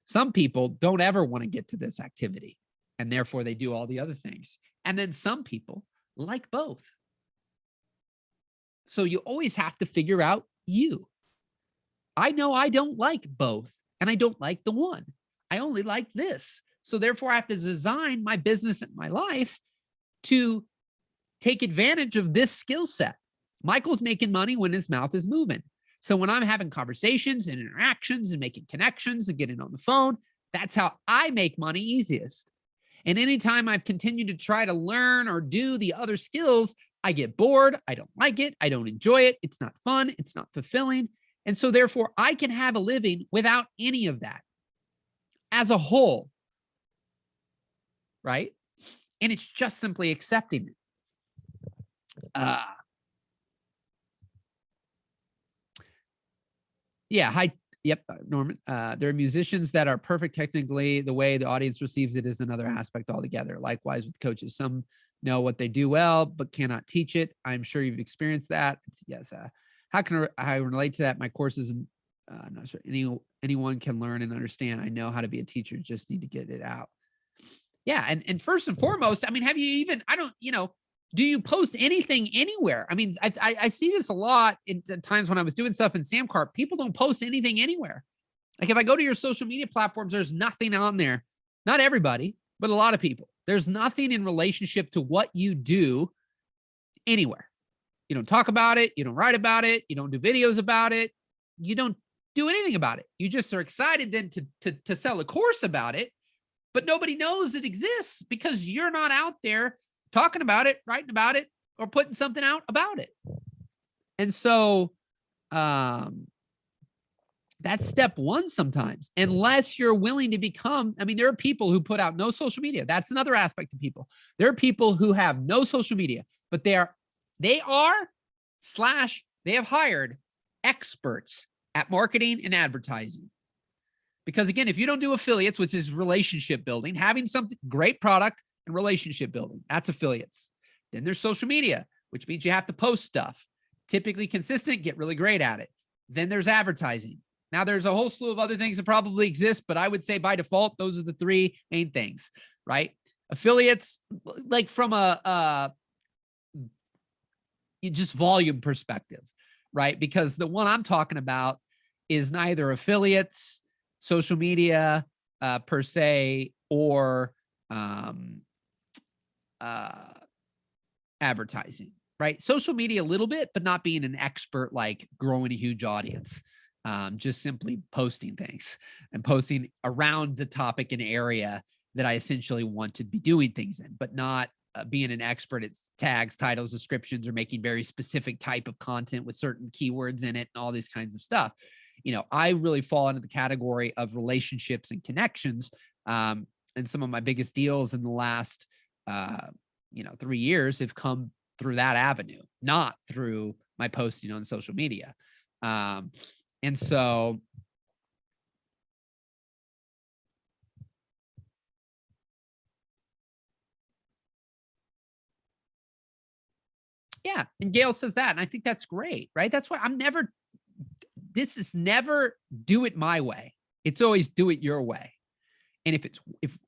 Some people don't ever want to get to this activity, and therefore they do all the other things. And then some people like both. So you always have to figure out you. I know I don't like both, and I don't like the one. I only like this. So therefore I have to design my business and my life to take advantage of this skill set. Michael's making money when his mouth is moving. So when I'm having conversations and interactions and making connections and getting on the phone, that's how I make money easiest. And anytime I've continued to try to learn or do the other skills, I get bored. I don't like it. I don't enjoy it. It's not fun. It's not fulfilling. And so therefore, I can have a living without any of that as a whole, right? And it's just simply accepting it. Yeah, hi. Yep, Norman. There are musicians that are perfect technically. The way the audience receives it is another aspect altogether. Likewise with coaches. Some know what they do well, but cannot teach it. I'm sure you've experienced that. Yes. How can I relate to that? My courses, and I'm not sure anyone can learn and understand. I know how to be a teacher, just need to get it out. Yeah. And first and foremost, I mean, have you even, do you post anything anywhere? I mean, I see this a lot in times when I was doing stuff in Samcarp. People don't post anything anywhere. Like if I go to your social media platforms, there's nothing on there. Not everybody, but a lot of people. There's nothing in relationship to what you do anywhere. You don't talk about it. You don't write about it. You don't do videos about it. You don't do anything about it. You just are excited then to sell a course about it, but nobody knows it exists because you're not out there talking about it, writing about it, or putting something out about it. And so that's step one sometimes, unless you're willing to become, I mean, there are people who put out no social media. That's another aspect of people. There are people who have no social media, but they have hired experts at marketing and advertising. Because again, if you don't do affiliates, which is relationship building, having something great product and relationship building, that's affiliates. Then there's social media, which means you have to post stuff, typically consistent, get really great at it. Then there's advertising. Now there's a whole slew of other things that probably exist, but I would say by default, those are the three main things, right? Affiliates, like from a just volume perspective, right? Because the one I'm talking about is neither affiliates, social media per se, or advertising, right? Social media a little bit, but not being an expert, like growing a huge audience. Just simply posting things and posting around the topic and area that I essentially want to be doing things in, but not being an expert at tags, titles, descriptions, or making very specific type of content with certain keywords in it and all these kinds of stuff. I really fall into the category of relationships and connections. And some of my biggest deals in the last, 3 years have come through that avenue, not through my posting on social media. And so yeah, and Gail says that, and I think that's great, right? That's why this is never do it my way. It's always do it your way. And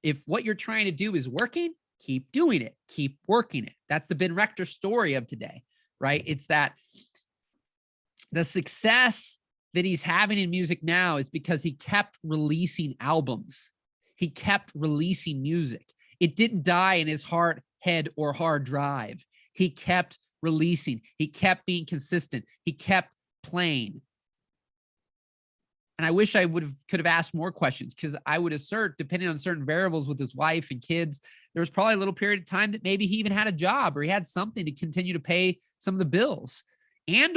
if what you're trying to do is working, keep doing it, keep working it. That's the Ben Rector story of today, right? It's that the success that he's having in music now is because he kept releasing albums. He kept releasing music. It didn't die in his heart, head, or hard drive. He kept releasing. He kept being consistent. He kept playing. And I wish I could have asked more questions, because I would assert, depending on certain variables with his wife and kids, there was probably a little period of time that maybe he even had a job or he had something to continue to pay some of the bills,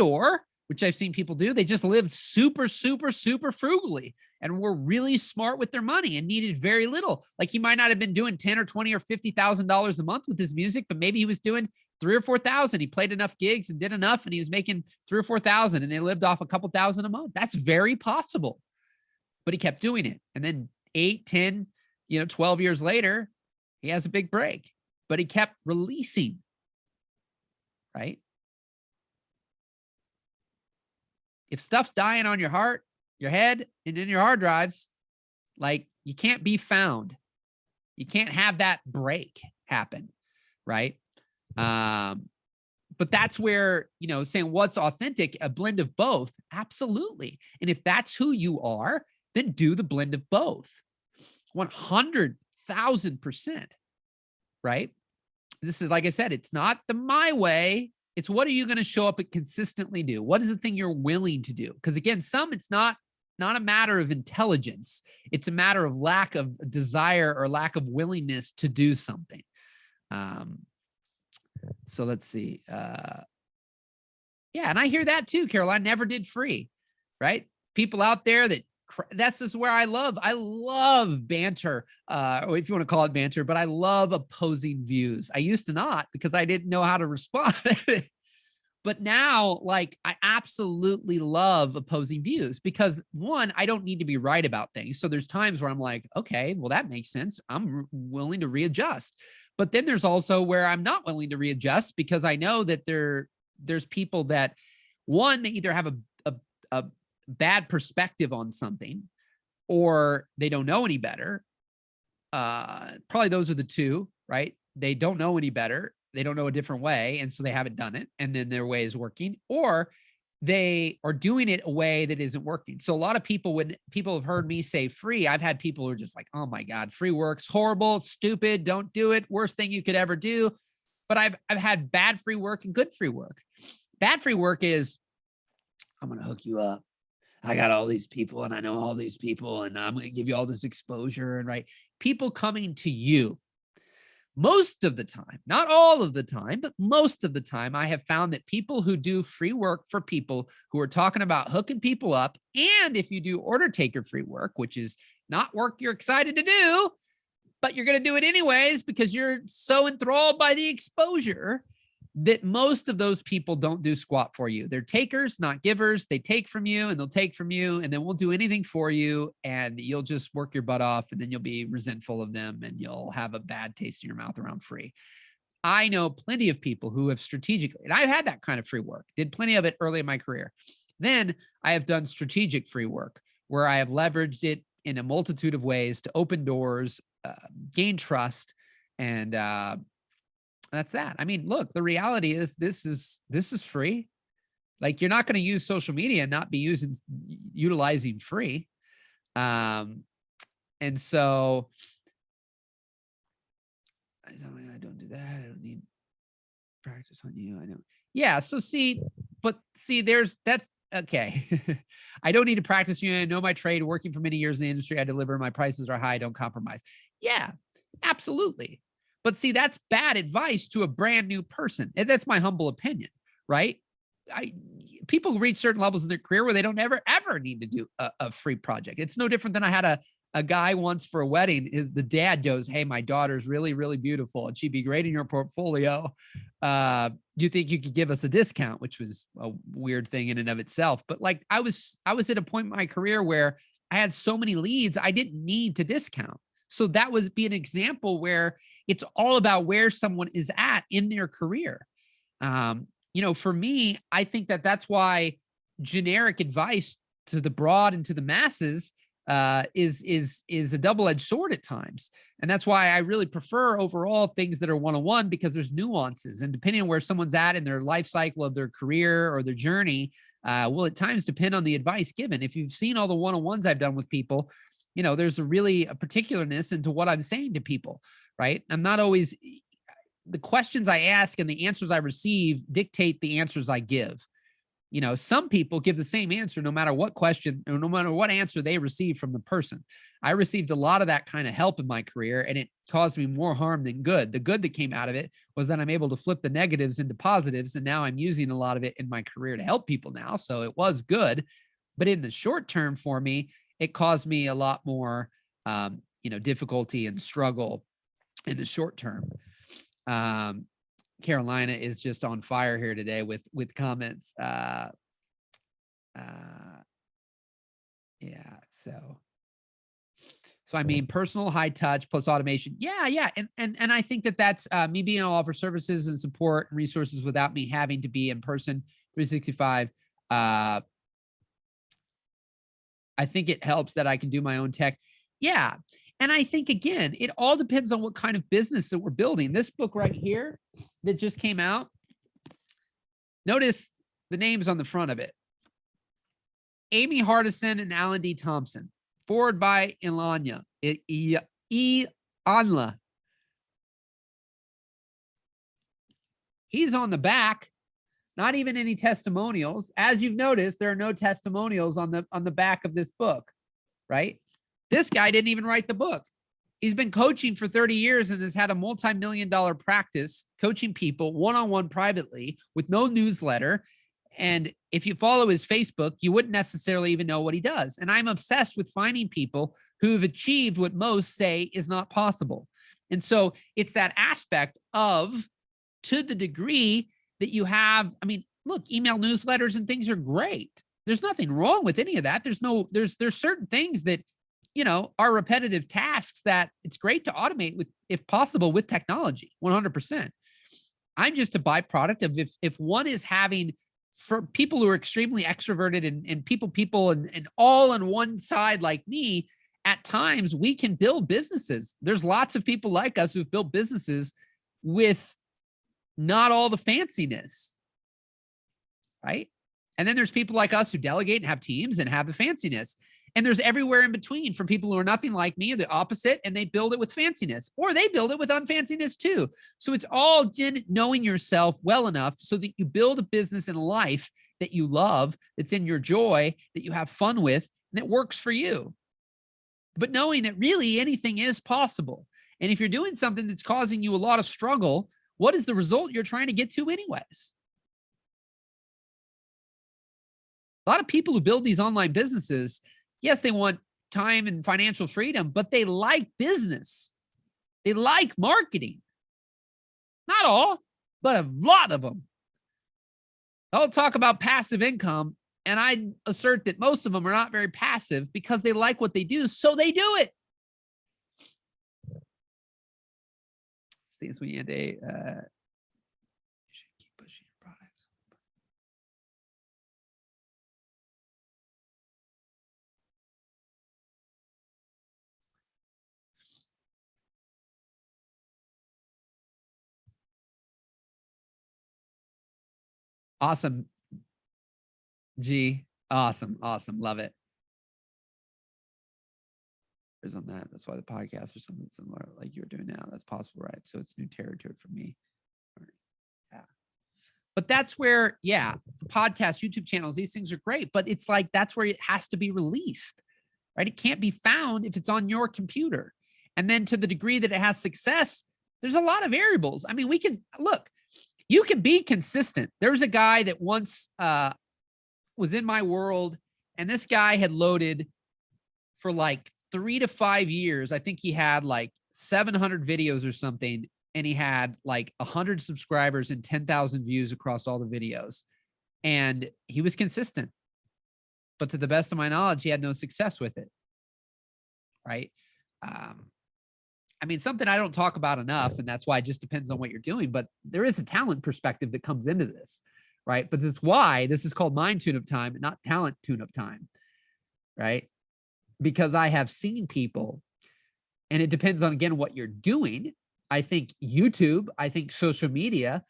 or which I've seen people do, they just lived super, super, super frugally and were really smart with their money and needed very little. Like he might not have been doing 10 or 20 or $50,000 a month with his music, but maybe he was doing 3 or 4,000. He played enough gigs and did enough, and he was making 3 or 4,000, and they lived off a couple thousand a month. That's very possible, but he kept doing it. And then 8, 10, 12 years later, he has a big break, but he kept releasing, right? If stuff's dying on your heart, your head, and in your hard drives, like you can't be found. You can't have that break happen, right? But that's where, saying what's authentic, a blend of both. Absolutely. And if that's who you are, then do the blend of both. 100,000%. Right. this is, like I said, it's not the my way. It's what are you going to show up and consistently do? What is the thing you're willing to do? Because again, it's not a matter of intelligence. It's a matter of lack of desire or lack of willingness to do something. So let's see. Yeah, and I hear that too, Carol. I never did free, right? People out there that's just where I love banter, or if you want to call it banter, but I love opposing views. I used to not because I didn't know how to respond. But now, like, I absolutely love opposing views because one, I don't need to be right about things. So there's times where I'm like, okay, well, that makes sense. I'm willing to readjust. But then there's also where I'm not willing to readjust because I know that there's people that, one, they either have a bad perspective on something or they don't know any better. Probably those are the two, right? They don't know any better. They don't know a different way. And so they haven't done it. And then their way is working, or they are doing it a way that isn't working. So a lot of people, when people have heard me say free, I've had people who are just like, oh my God, free work's horrible, stupid, don't do it. Worst thing you could ever do. But I've had bad free work and good free work. Bad free work is, I'm going to hook you up. I got all these people and I know all these people and I'm going to give you all this exposure, and right. People coming to you. Most of the time, not all of the time, but most of the time, I have found that people who do free work for people who are talking about hooking people up, and if you do order taker free work, which is not work you're excited to do, but you're going to do it anyways because you're so enthralled by the exposure, that most of those people don't do squat for you. They're takers, not givers. They take from you and they'll take from you and then won't do anything for you. And you'll just work your butt off and then you'll be resentful of them and you'll have a bad taste in your mouth around free. I know plenty of people who have strategically, and I've had that kind of free work, did plenty of it early in my career. Then I have done strategic free work where I have leveraged it in a multitude of ways to open doors, gain trust, and that's that. I mean, look, the reality is this is free. Like, you're not going to use social media and not be utilizing free. And so I don't do that. I don't need practice on you. I don't. Yeah. So that's okay. I don't need to practice you. I know my trade, working for many years in the industry. I deliver. My prices are high. Don't compromise. Yeah, absolutely. But see, that's bad advice to a brand new person. And that's my humble opinion, right? People reach certain levels in their career where they don't ever need to do a free project. It's no different than I had a guy once for a wedding. The dad goes, hey, my daughter's really, really beautiful and she'd be great in your portfolio. Do you think you could give us a discount? Which was a weird thing in and of itself. But like, I was at a point in my career where I had so many leads, I didn't need to discount. So that would be an example where it's all about where someone is at in their career. For me, I think that's why generic advice to the broad and to the masses is a double-edged sword at times. And that's why I really prefer overall things that are one-on-one, because there's nuances, and depending on where someone's at in their life cycle of their career or their journey, will at times depend on the advice given. If you've seen all the one-on-ones I've done with people, there's a particularness into what I'm saying to people, right? I'm not always, the questions I ask and the answers I receive dictate the answers I give. Some people give the same answer no matter what question or no matter what answer they receive from the person. I received a lot of that kind of help in my career, and it caused me more harm than good. The good that came out of it was that I'm able to flip the negatives into positives, and now I'm using a lot of it in my career to help people now. So it was good, but in the short term for me, it caused me a lot more, difficulty and struggle in the short term. Carolina is just on fire here today with comments. Yeah. So I mean, personal high touch plus automation. Yeah. And I think that's me being able to offer services and support and resources without me having to be in person 365. I think it helps that I can do my own tech. Yeah. And I think, again, it all depends on what kind of business that we're building. This book right here that just came out, notice the names on the front of it. Amy Hardison and Alan D. Thompson. Forward by Ilanya. Anla. He's on the back, not even any testimonials. As you've noticed, there are no testimonials on the back of this book, right? This guy didn't even write the book. He's been coaching for 30 years and has had a multi-million-dollar practice coaching people one-on-one privately with no newsletter. And if you follow his Facebook, you wouldn't necessarily even know what he does. And I'm obsessed with finding people who have achieved what most say is not possible. And so it's that aspect of, to the degree that you have, I mean, look, email newsletters and things are great. There's nothing wrong with any of that. There's certain things that, you know, are repetitive tasks that it's great to automate with, if possible, with technology, 100%. I'm just a byproduct of if one is having, for people who are extremely extroverted and people and all on one side like me, at times we can build businesses. There's lots of people like us who've built businesses with not all the fanciness, right? And then there's people like us who delegate and have teams and have the fanciness. And there's everywhere in between for people who are nothing like me, the opposite, and they build it with fanciness, or they build it with unfanciness too. So it's all knowing yourself well enough so that you build a business and a life that you love, that's in your joy, that you have fun with, and that works for you. But knowing that really anything is possible. And if you're doing something that's causing you a lot of struggle, what is the result you're trying to get to anyways? A lot of people who build these online businesses, yes, they want time and financial freedom, but they like business. They like marketing. Not all, but a lot of them. I'll talk about passive income, and I assert that most of them are not very passive because they like what they do, so they do it. Since we had a, you should keep pushing your products. Awesome. G. Awesome. Awesome. Love it. There's on that. That's why the podcast or something similar like you're doing now. That's possible, right? So it's new territory for me. Yeah. But that's where, yeah, the podcast, YouTube channels, these things are great, but it's like, that's where it has to be released, right? It can't be found if it's on your computer. And then to the degree that it has success, there's a lot of variables. I mean, we can look, you can be consistent. There was a guy that once was in my world, and this guy had loaded for like 3 to 5 years. I think he had like 700 videos or something, and he had like 100 subscribers and 10,000 views across all the videos. And he was consistent, but to the best of my knowledge, he had no success with it. Right. I mean, something I don't talk about enough, and that's why it just depends on what you're doing, but there is a talent perspective that comes into this, right? But that's why this is called mind tune-up time, not talent tune-up time, right? Because I have seen people, and it depends on, again, what you're doing. I think YouTube, I think social media.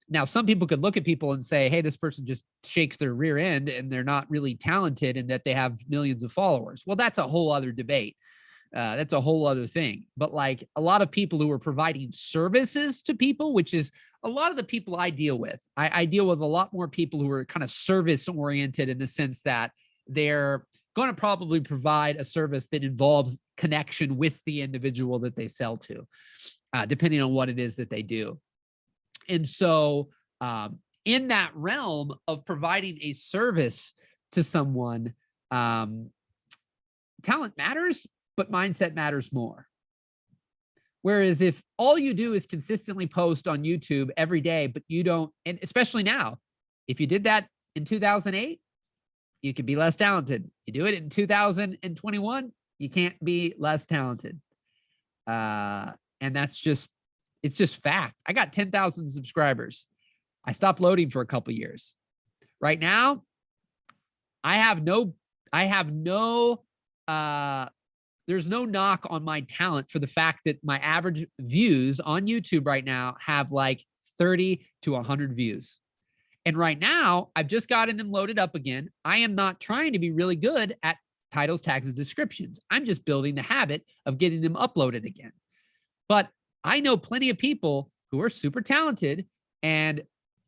Now, some people could look at people and say, hey, this person just shakes their rear end and they're not really talented and that they have millions of followers. Well, that's a whole other debate. That's a whole other thing. But like a lot of people who are providing services to people, which is a lot of the people I deal with. I deal with a lot more people who are kind of service oriented in the sense that they're going to probably provide a service that involves connection with the individual that they sell to, depending on what it is that they do. And so in that realm of providing a service to someone, talent matters, but mindset matters more. Whereas if all you do is consistently post on YouTube every day, but you don't, and especially now, if you did that in 2008, you could be less talented. You do it in 2021, you can't be less talented. And that's just, it's just fact. I got 10,000 subscribers. I stopped loading for a couple of years. Right now, there's no knock on my talent for the fact that my average views on YouTube right now have like 30 to 100 views. And right now, I've just gotten them loaded up again. I am not trying to be really good at titles, tags, and descriptions. I'm just building the habit of getting them uploaded again. But I know plenty of people who are super talented and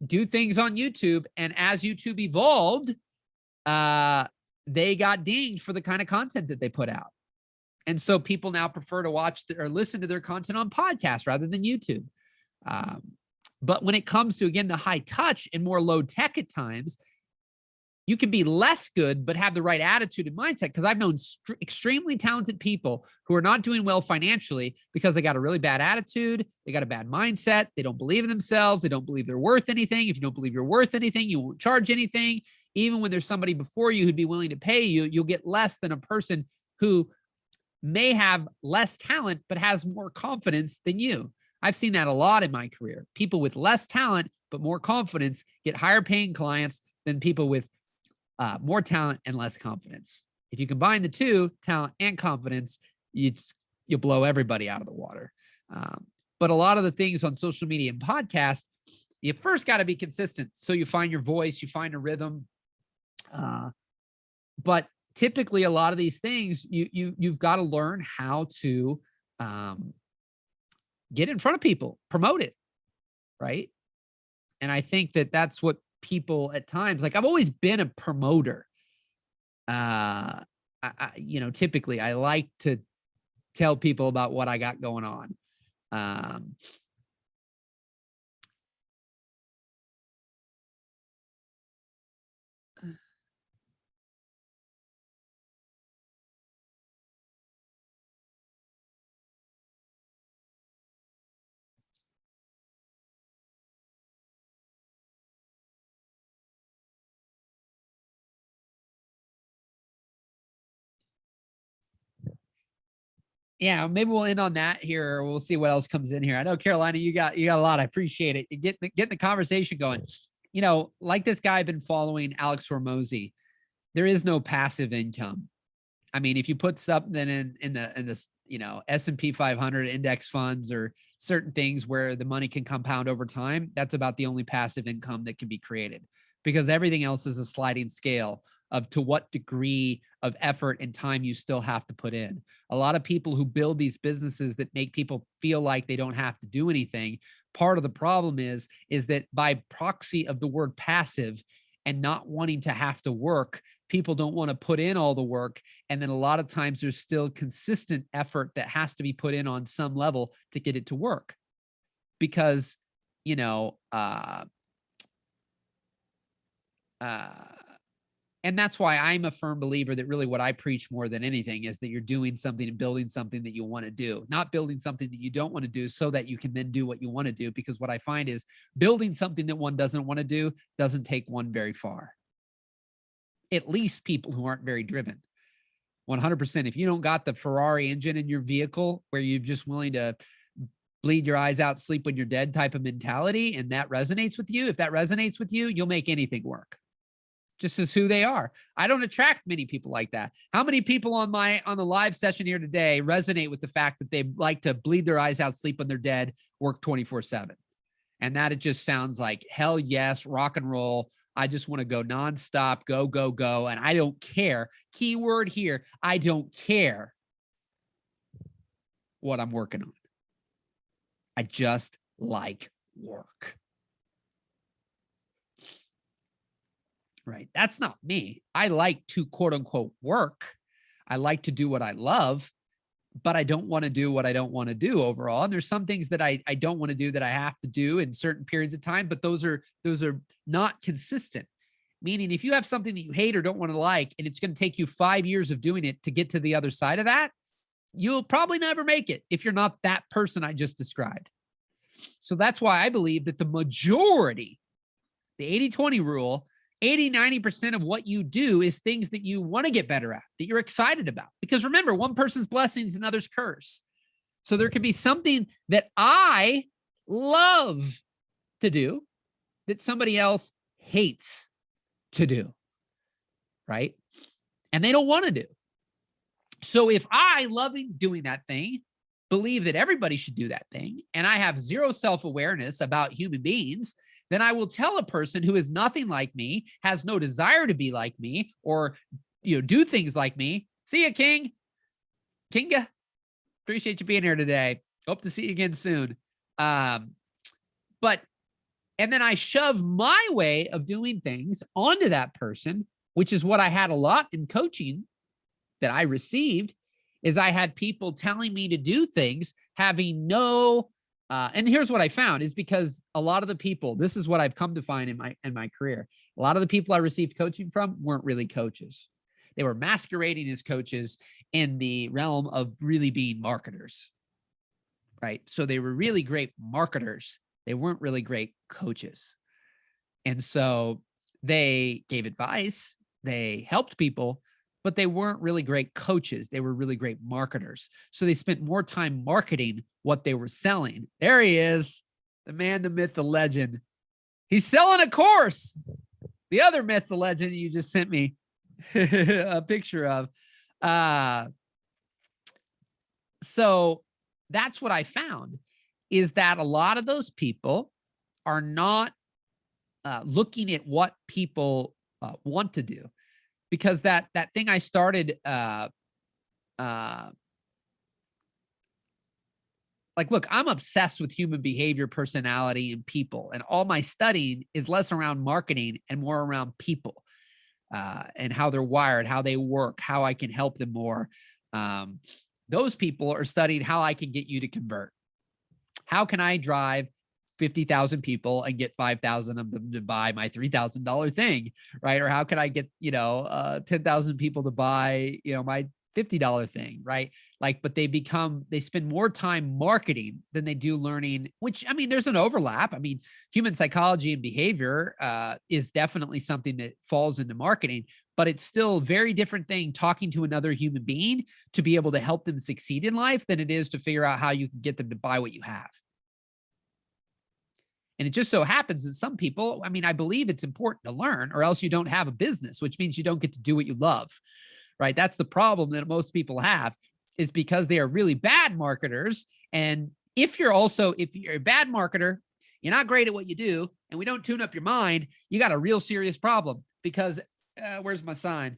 do things on YouTube. And as YouTube evolved, they got dinged for the kind of content that they put out. And so people now prefer to watch or listen to their content on podcasts rather than YouTube. But when it comes to, again, the high touch and more low tech at times, you can be less good, but have the right attitude and mindset. Because I've known extremely talented people who are not doing well financially because they got a really bad attitude. They got a bad mindset. They don't believe in themselves. They don't believe they're worth anything. If you don't believe you're worth anything, you won't charge anything. Even when there's somebody before you who'd be willing to pay you, you'll get less than a person who may have less talent, but has more confidence than you. I've seen that a lot in my career. People with less talent, but more confidence get higher paying clients than people with more talent and less confidence. If you combine the two, talent and confidence, you'll blow everybody out of the water. But a lot of the things on social media and podcasts, you first got to be consistent. So you find your voice, you find a rhythm. But typically a lot of these things, you've got to learn how to get in front of people, promote it, right? And I think that that's what people at times, like I've always been a promoter. Typically I like to tell people about what I got going on. Yeah, maybe we'll end on that here. We'll see what else comes in here. I know, Carolina, you got a lot. I appreciate it. You getting the conversation going. Like this guy I've been following, Alex Hormozy. There is no passive income. I mean, if you put something in the S&P 500 index funds or certain things where the money can compound over time, that's about the only passive income that can be created, because everything else is a sliding scale of to what degree of effort and time you still have to put in. A lot of people who build these businesses that make people feel like they don't have to do anything, part of the problem is that by proxy of the word passive and not wanting to have to work, people don't want to put in all the work. And then a lot of times there's still consistent effort that has to be put in on some level to get it to work. Because, and that's why I'm a firm believer that really what I preach more than anything is that you're doing something and building something that you want to do, not building something that you don't want to do so that you can then do what you want to do. Because what I find is building something that one doesn't want to do doesn't take one very far. At least people who aren't very driven. 100%. If you don't got the Ferrari engine in your vehicle where you're just willing to bleed your eyes out, sleep when you're dead type of mentality, and that resonates with you, if that resonates with you, you'll make anything work. Just as who they are. I don't attract many people like that. How many people on the live session here today resonate with the fact that they like to bleed their eyes out, sleep when they're dead, work 24/7? And that it just sounds like hell yes, rock and roll. I just want to go nonstop, go, go, go. And I don't care. Keyword here, I don't care what I'm working on. I just like work. Right? That's not me. I like to quote unquote work. I like to do what I love, but I don't want to do what I don't want to do overall. And there's some things that I don't want to do that I have to do in certain periods of time, but those are not consistent. Meaning if you have something that you hate or don't want to like, and it's going to take you 5 years of doing it to get to the other side of that, you'll probably never make it if you're not that person I just described. So that's why I believe that the majority, the 80-20 rule, 80-90% of what you do is things that you want to get better at, that you're excited about. Because remember, one person's blessing is another's curse. So there could be something that I love to do that somebody else hates to do, right? And they don't want to do. So if I love doing that thing, believe that everybody should do that thing, and I have zero self-awareness about human beings, then I will tell a person who is nothing like me, has no desire to be like me, or do things like me. See ya, King. Kinga. Appreciate you being here today. Hope to see you again soon. But And then I shove my way of doing things onto that person, which is what I had a lot in coaching that I received, is I had people telling me to do things having no, and here's what I found is because a lot of the people, this is what I've come to find in my career. A lot of the people I received coaching from weren't really coaches. They were masquerading as coaches in the realm of really being marketers, right? So they were really great marketers. They weren't really great coaches. And so they gave advice, they helped people, but they weren't really great coaches. They were really great marketers. So they spent more time marketing what they were selling. There he is, the man, the myth, the legend. He's selling a course. The other myth, the legend you just sent me a picture of. So that's what I found, is that a lot of those people are not looking at what people want to do, because that thing I started, like, look, I'm obsessed with human behavior, personality, and people, and all my studying is less around marketing and more around people and how they're wired, how they work, how I can help them more. Those people are studying how I can get you to convert. How can I drive 50,000 people and get 5,000 of them to buy my $3,000 thing, right? Or how can I get, 10,000 people to buy, my $50 thing, right? Like, but they spend more time marketing than they do learning, which, I mean, there's an overlap. I mean, human psychology and behavior is definitely something that falls into marketing, but it's still a very different thing talking to another human being to be able to help them succeed in life than it is to figure out how you can get them to buy what you have. And it just so happens that some people, I mean, I believe it's important to learn, or else you don't have a business, which means you don't get to do what you love, right? That's the problem that most people have, is because they are really bad marketers. And if you're a bad marketer, you're not great at what you do, and we don't tune up your mind, you got a real serious problem. Because where's my sign?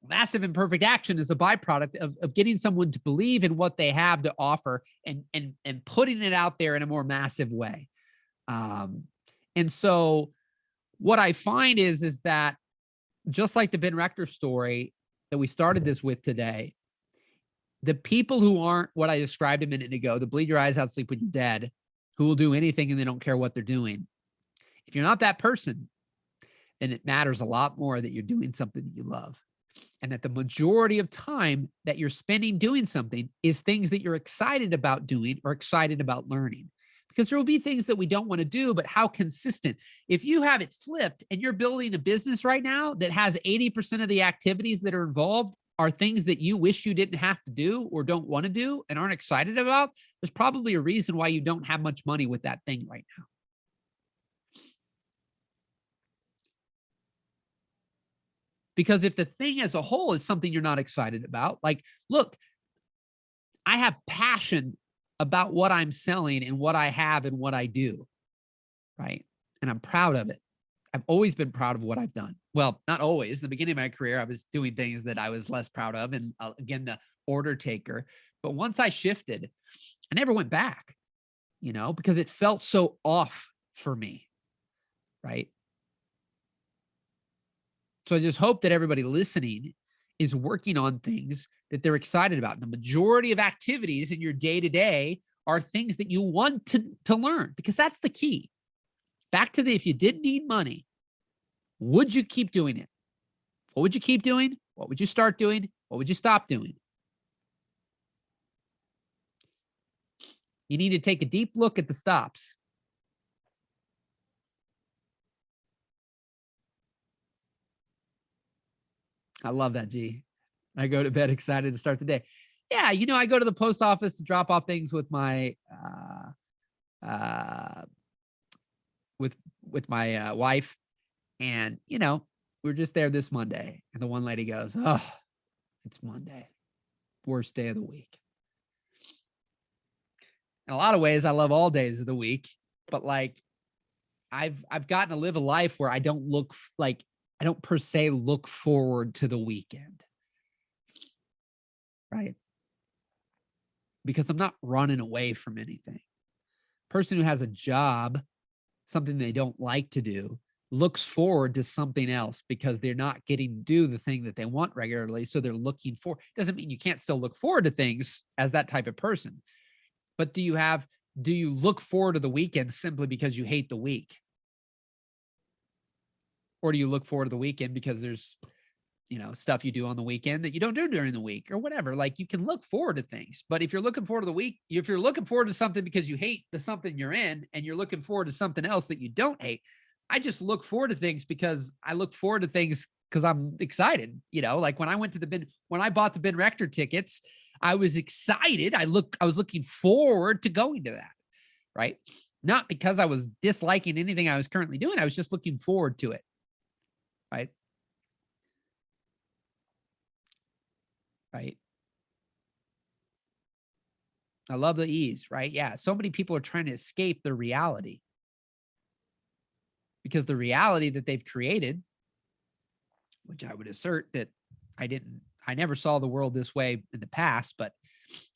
Massive imperfect action is a byproduct of getting someone to believe in what they have to offer and putting it out there in a more massive way. And so what I find is that, just like the Ben Rector story that we started this with today, the people who aren't what I described a minute ago, the bleed your eyes out, sleep when you're dead, who will do anything and they don't care what they're doing. If you're not that person, then it matters a lot more that you're doing something that you love. And that the majority of time that you're spending doing something is things that you're excited about doing or excited about learning. Because there will be things that we don't want to do, but how consistent. If you have it flipped and you're building a business right now that has 80% of the activities that are involved are things that you wish you didn't have to do or don't want to do and aren't excited about, there's probably a reason why you don't have much money with that thing right now. Because if the thing as a whole is something you're not excited about, like, look, I have passion about what I'm selling and what I have and what I do, right? And I'm proud of it. I've always been proud of what I've done. Well, not always. In the beginning of my career, I was doing things that I was less proud of. And again, the order taker. But once I shifted, I never went back, because it felt so off for me, right? So I just hope that everybody listening is working on things that they're excited about. And the majority of activities in your day-to-day are things that you want to learn, because that's the key. Back to if you didn't need money, would you keep doing it? What would you keep doing? What would you start doing? What would you stop doing? You need to take a deep look at the stops. I love that, G. I go to bed excited to start the day. Yeah, I go to the post office to drop off things with my with my wife, and we're just there this Monday, and the one lady goes, "Oh, it's Monday, worst day of the week." In a lot of ways, I love all days of the week, but like, I've gotten to live a life where I don't per se look forward to the weekend. Right? Because I'm not running away from anything. Person who has a job something they don't like to do, looks forward to something else because they're not getting to do the thing that they want regularly. So they're looking for, doesn't mean you can't still look forward to things as that type of person. But do you look forward to the weekend simply because you hate the week? Or do you look forward to the weekend because there's, stuff you do on the weekend that you don't do during the week or whatever? Like, you can look forward to things, but if you're looking forward to the week, if you're looking forward to something because you hate the something you're in and you're looking forward to something else that you don't hate, I just look forward to things because I look forward to things because I'm excited. Like when I bought the Ben Rector tickets, I was excited. I was looking forward to going to that, right? Not because I was disliking anything I was currently doing. I was just looking forward to it, right? Right. I love the ease, right? Yeah. So many people are trying to escape the reality because the reality that they've created, which I would assert that I never saw the world this way in the past, but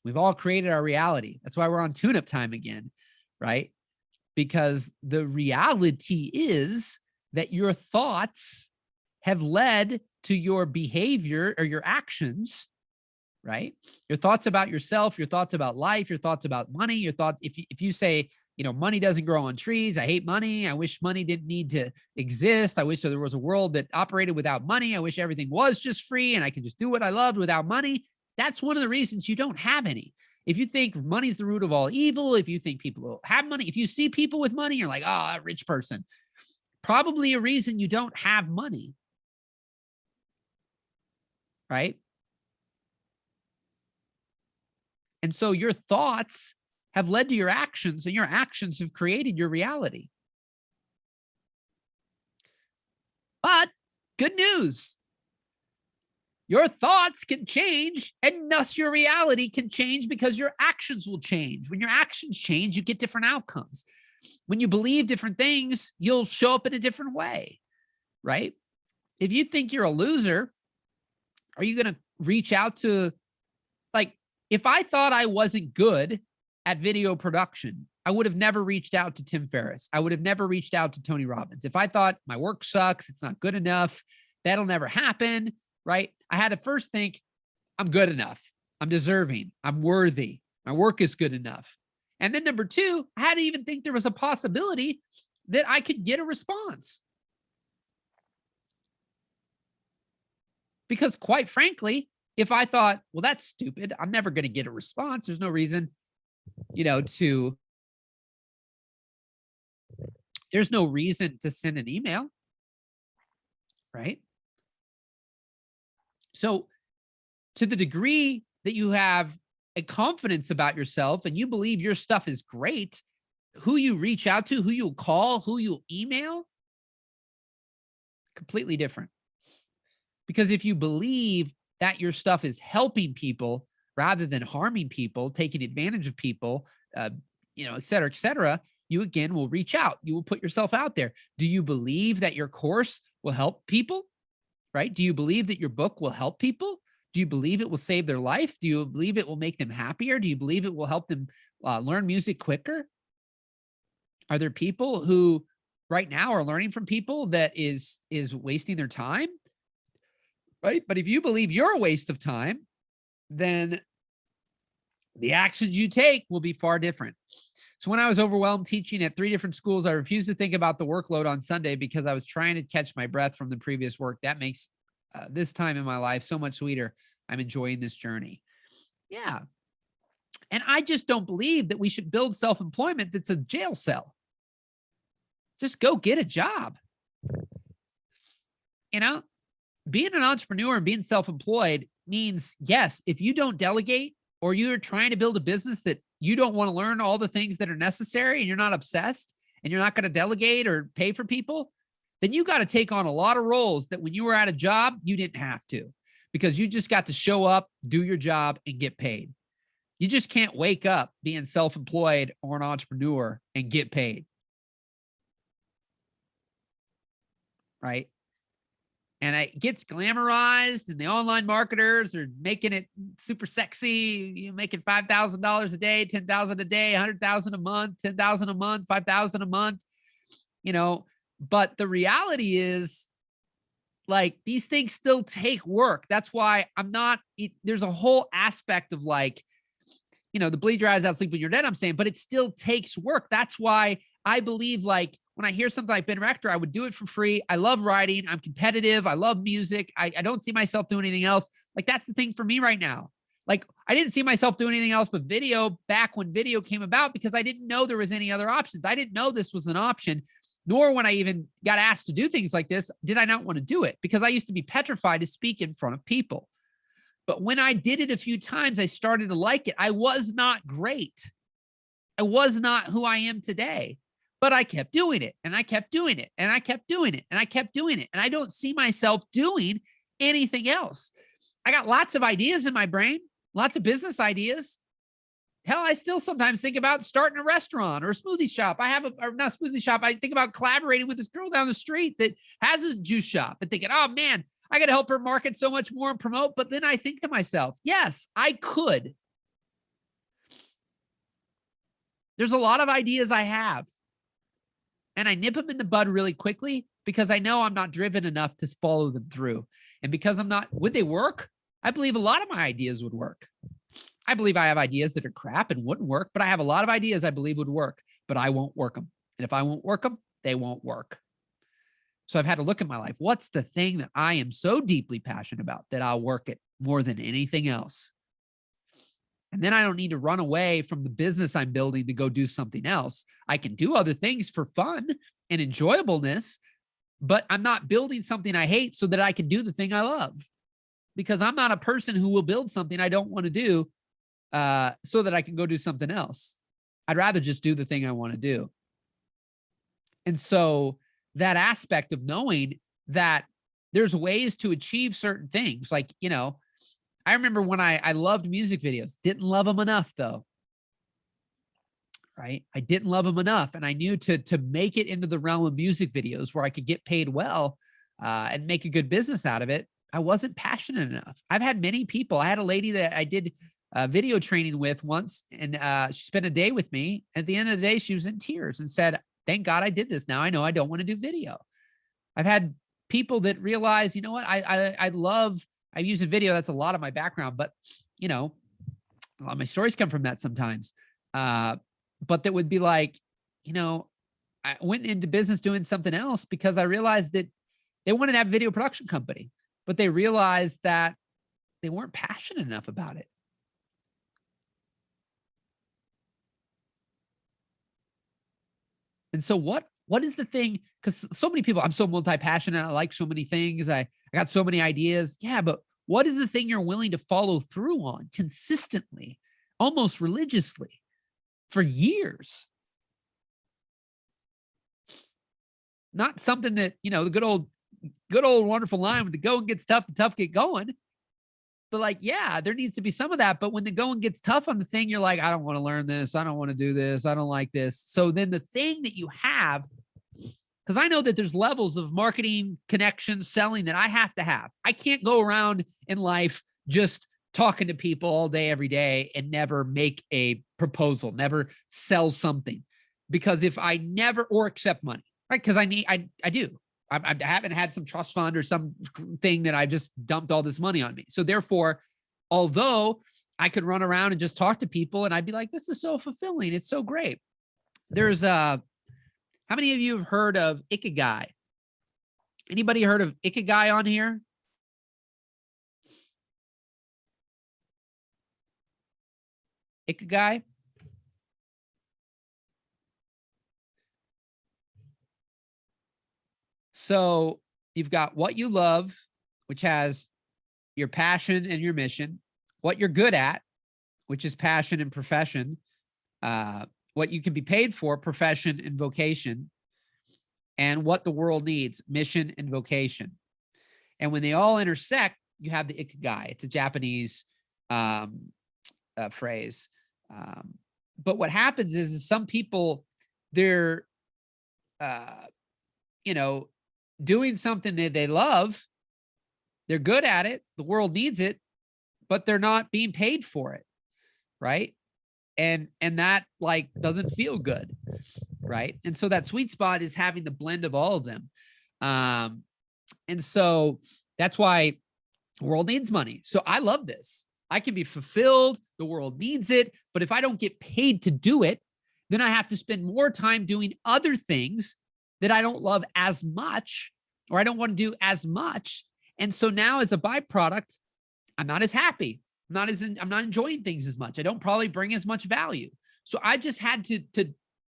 we've all created our reality. That's why we're on tune-up time again, right? Because the reality is that your thoughts have led to your behavior or your actions, right? Your thoughts about yourself, your thoughts about life, your thoughts about money, your thoughts. If you say, money doesn't grow on trees. I hate money. I wish money didn't need to exist. I wish there was a world that operated without money. I wish everything was just free and I could just do what I loved without money. That's one of the reasons you don't have any. If you think money's the root of all evil, if you think people have money, if you see people with money, you're like, oh, that rich person. Probably a reason you don't have money, right? And so your thoughts have led to your actions, and your actions have created your reality. But good news, your thoughts can change, and thus your reality can change because your actions will change. When your actions change, you get different outcomes. When you believe different things, you'll show up in a different way, right? If you think you're a loser, are you going to reach out to, like, if I thought I wasn't good at video production, I would have never reached out to Tim Ferriss. I would have never reached out to Tony Robbins. If I thought my work sucks, it's not good enough, that'll never happen, right? I had to first think, I'm good enough. I'm deserving. I'm worthy. My work is good enough. And then number two, I had to even think there was a possibility that I could get a response. Because quite frankly, if I thought, well, that's stupid, I'm never going to get a response, there's no reason, there's no reason to send an email, right? So to the degree that you have a confidence about yourself and you believe your stuff is great, who you reach out to, who you'll call, who you'll email, completely different. Because if you believe that your stuff is helping people rather than harming people, taking advantage of people, et cetera, you again will reach out. You will put yourself out there. Do you believe that your course will help people, right? Do you believe that your book will help people? Do you believe it will save their life? Do you believe it will make them happier? Do you believe it will help them learn music quicker? Are there people who right now are learning from people that is wasting their time? Right? But if you believe you're a waste of time, then the actions you take will be far different. So when I was overwhelmed teaching at 3 different schools, I refused to think about the workload on Sunday because I was trying to catch my breath from the previous work. That makes this time in my life so much sweeter. I'm enjoying this journey. Yeah. And I just don't believe that we should build self-employment that's a jail cell. Just go get a job. Being an entrepreneur and being self-employed means, yes, if you don't delegate or you're trying to build a business that you don't want to learn all the things that are necessary and you're not obsessed and you're not going to delegate or pay for people, then you got to take on a lot of roles that when you were at a job, you didn't have to, because you just got to show up, do your job, and get paid. You just can't wake up being self-employed or an entrepreneur and get paid. Right? And it gets glamorized, and the online marketers are making it super sexy. You're making $5,000 a day, $10,000 a day, $100,000 a month, $10,000 a month, $5,000 a month. but the reality is, like, these things still take work. That's why there's a whole aspect of like, the bleed your eyes out, sleep when you're dead, I'm saying, but it still takes work. That's why I believe, like, when I hear something like Ben Rector, I would do it for free. I love writing. I'm competitive. I love music. I don't see myself doing anything else. Like, that's the thing for me right now. Like, I didn't see myself doing anything else but video back when video came about, because I didn't know there was any other options. I didn't know this was an option, nor when I even got asked to do things like this, did I not want to do it, because I used to be petrified to speak in front of people. But when I did it a few times, I started to like it. I was not great. I was not who I am today, but I kept doing it, and I kept doing it, and I kept doing it, and I kept doing it. And I don't see myself doing anything else. I got lots of ideas in my brain, lots of business ideas. Hell, I still sometimes think about starting a restaurant or a smoothie shop. Or not a smoothie shop. I think about collaborating with this girl down the street that has a juice shop, and thinking, oh man, I got to help her market so much more and promote. But then I think to myself, yes, I could. There's a lot of ideas I have, and I nip them in the bud really quickly because I know I'm not driven enough to follow them through. And because I'm not, would they work? I believe a lot of my ideas would work. I believe I have ideas that are crap and wouldn't work, but I have a lot of ideas I believe would work, but I won't work them. And if I won't work them, they won't work. So I've had to look at my life. What's the thing that I am so deeply passionate about that I'll work it more than anything else? And then I don't need to run away from the business I'm building to go do something else. I can do other things for fun and enjoyableness, but I'm not building something I hate so that I can do the thing I love, because I'm not a person who will build something I don't want to do so that I can go do something else. I'd rather just do the thing I want to do. And so that aspect of knowing that there's ways to achieve certain things, like, I remember when I loved music videos, didn't love them enough though, right? I didn't love them enough. And I knew to make it into the realm of music videos where I could get paid well and make a good business out of it, I wasn't passionate enough. I've had many people. I had a lady that I did video training with once, and she spent a day with me. At the end of the day, she was in tears and said, thank God I did this. Now I know I don't want to do video. I've had people that realize, you know what, I use a video. That's a lot of my background, but a lot of my stories come from that sometimes. But that would be like, I went into business doing something else because I realized that they wanted to have a video production company, but they realized that they weren't passionate enough about it. And so what is the thing? Because so many people, I'm so multi-passionate. I like so many things. I got so many ideas. Yeah, but what is the thing you're willing to follow through on consistently, almost religiously for years? Not something that, the good old wonderful line, when the going gets tough, the tough get going. But like, yeah, there needs to be some of that. But when the going gets tough on the thing, you're like, I don't want to learn this. I don't want to do this. I don't like this. So then the thing that you have, because I know that there's levels of marketing, connections, selling that I have to have. I can't go around in life just talking to people all day, every day, and never make a proposal, never sell something. Because if I never, or accept money, right? Because I do. I haven't had some trust fund or some thing that I just dumped all this money on me. So therefore, although I could run around and just talk to people and I'd be like, this is so fulfilling. It's so great. There's how many of you have heard of Ikigai? Anybody heard of Ikigai on here? Ikigai? So you've got what you love, which has your passion and your mission, what you're good at, which is passion and profession, what you can be paid for, profession and vocation, and what the world needs, mission and vocation. And when they all intersect, you have the Ikigai. It's a Japanese phrase. But what happens is some people, they're, doing something that they love, they're good at it, the world needs it, but they're not being paid for it, right? And that like doesn't feel good, right? And so that sweet spot is having the blend of all of them. And so that's why the world needs money. So I love this. I can be fulfilled. The world needs it. But if I don't get paid to do it, then I have to spend more time doing other things that I don't love as much, or I don't want to do as much. And so now as a byproduct, I'm not as happy. I'm not enjoying things as much. I don't probably bring as much value. So I just had to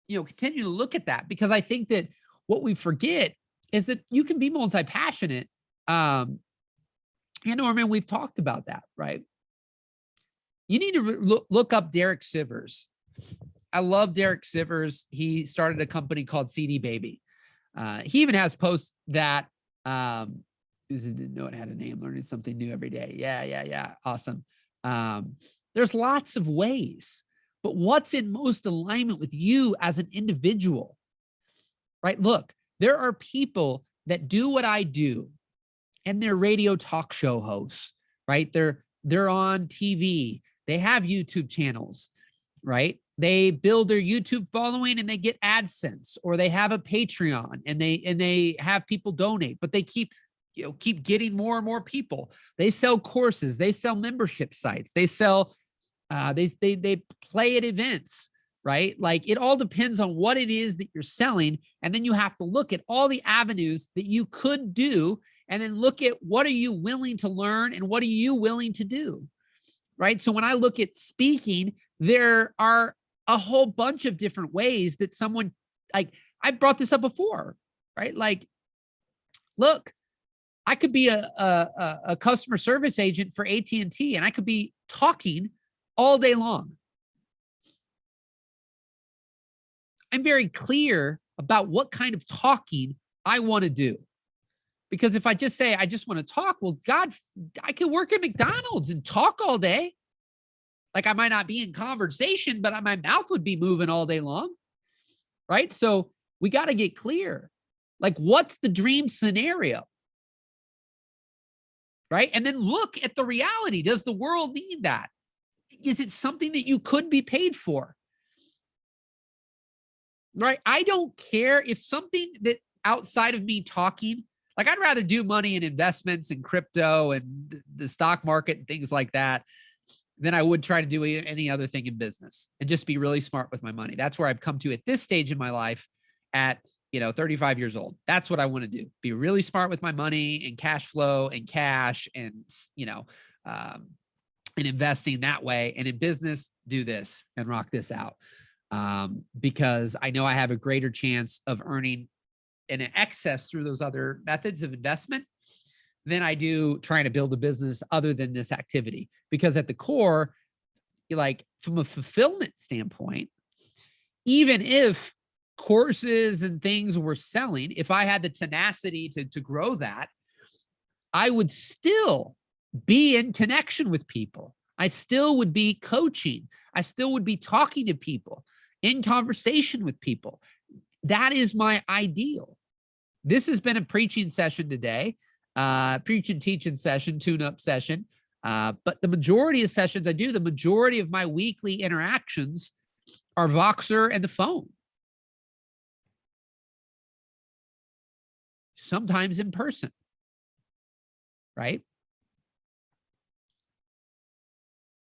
continue to look at that, because I think that what we forget is that you can be multi-passionate. And Norman, we've talked about that, right? You need to look up Derek Sivers. I love Derek Sivers. He started a company called CD Baby. He even has posts that, didn't know it had a name, learning something new every day. Yeah. Awesome. There's lots of ways, but what's in most alignment with you as an individual, right? Look, there are people that do what I do, and they're radio talk show hosts, right? They're on TV. They have YouTube channels, right? They build their YouTube following and they get AdSense, or they have a Patreon and they have people donate, but they keep getting more and more people. They sell courses, they sell membership sites, they sell, they play at events, right? Like, it all depends on what it is that you're selling. And then you have to look at all the avenues that you could do, and then look at what are you willing to learn and what are you willing to do, right? So when I look at speaking, there are a whole bunch of different ways that someone, like, I brought this up before, right? Like, look, I could be a customer service agent for AT&T, and I could be talking all day long. I'm very clear about what kind of talking I want to do. Because if I just say, I just want to talk, well, God, I could work at McDonald's and talk all day. Like, I might not be in conversation, but my mouth would be moving all day long, right? So we got to get clear. Like, what's the dream scenario, right? And then look at the reality. Does the world need that? Is it something that you could be paid for? Right? I don't care if something that outside of me talking, like, I'd rather do money in investments and crypto and the stock market and things like that than I would try to do any other thing in business, and just be really smart with my money. That's where I've come to at this stage in my life at, 35 years old. That's what I want to do. Be really smart with my money and cash flow and cash and, and investing that way. And in business, do this and rock this out. Because I know I have a greater chance of earning an excess through those other methods of investment than I do trying to build a business other than this activity. Because at the core, like, from a fulfillment standpoint, even if courses and things were selling, if I had the tenacity to grow that, I would still be in connection with people. I still would be coaching. I still would be talking to people, in conversation with people. That is my ideal. This has been a preaching session today, preaching, teaching session, tune-up session. But the majority of sessions I do, the majority of my weekly interactions are Voxer and the phone. Sometimes in person, right?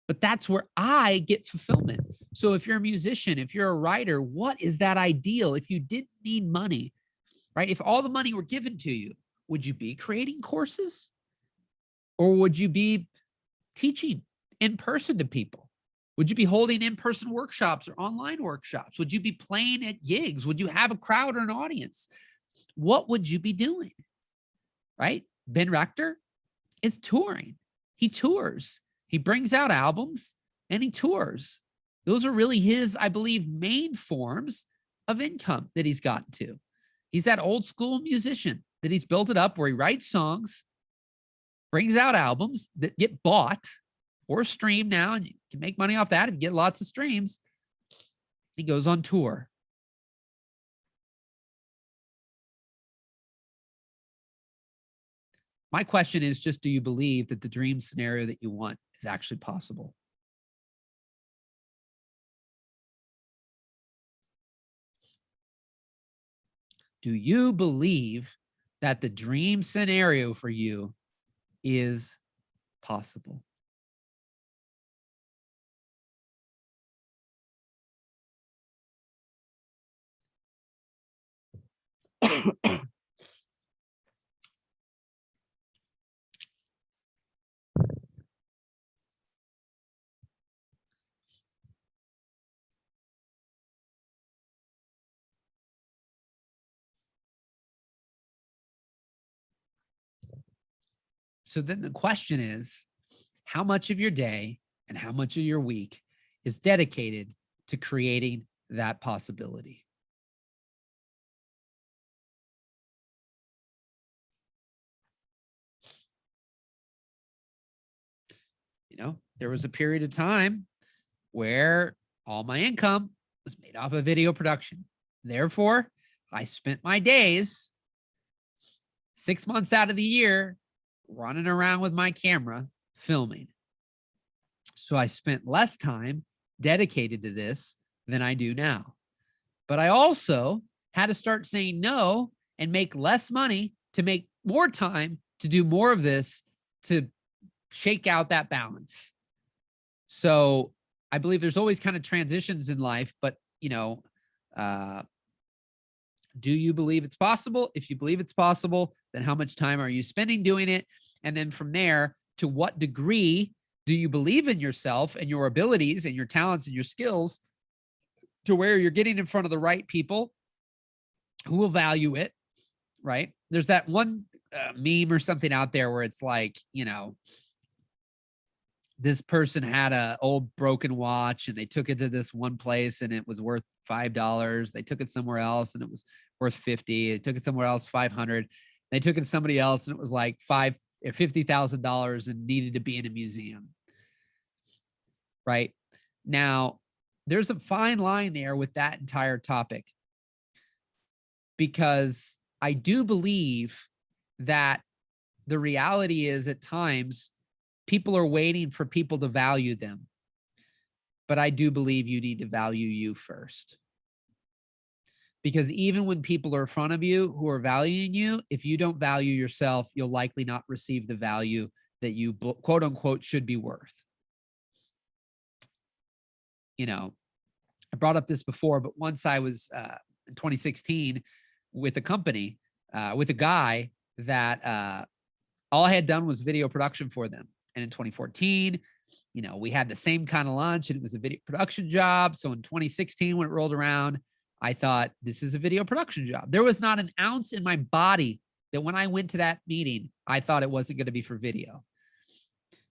But that's where I get fulfillment. So if you're a musician, if you're a writer, what is that ideal? If you didn't need money, right? If all the money were given to you, would you be creating courses? Or would you be teaching in person to people? Would you be holding in-person workshops or online workshops? Would you be playing at gigs? Would you have a crowd or an audience? What would you be doing, right? Ben Rector is touring. He tours. He brings out albums and he tours. Those are really his, I believe, main forms of income that he's gotten to. He's that old school musician that he's built it up where he writes songs, brings out albums that get bought or streamed now, and you can make money off that if you get lots of streams. He goes on tour. My question is just, do you believe that the dream scenario that you want is actually possible? Do you believe that the dream scenario for you is possible? So then the question is, how much of your day and how much of your week is dedicated to creating that possibility? You know, there was a period of time where all my income was made off of video production. Therefore, I spent my days 6 months out of the year running around with my camera filming. So I spent less time dedicated to this than I do now. But I also had to start saying no and make less money to make more time to do more of this to shake out that balance. So I believe there's always kind of transitions in life, but do you believe it's possible? If you believe it's possible, then how much time are you spending doing it? And then from there, to what degree do you believe in yourself and your abilities and your talents and your skills to where you're getting in front of the right people who will value it, right? There's that one meme or something out there where it's like, this person had a old broken watch and they took it to this one place and it was worth $5. They took it somewhere else and it was worth 50. They took it somewhere else, 500. They took it to somebody else and it was like $50,000 and needed to be in a museum. Right now, there's a fine line there with that entire topic, because I do believe that the reality is at times people are waiting for people to value them. But I do believe you need to value you first. Because even when people are in front of you who are valuing you, if you don't value yourself, you'll likely not receive the value that you quote unquote should be worth. I brought up this before, but once I was in 2016 with a company, with a guy that all I had done was video production for them. And in 2014, we had the same kind of lunch and it was a video production job. So in 2016, when it rolled around, I thought, this is a video production job. There was not an ounce in my body that when I went to that meeting, I thought it wasn't going to be for video.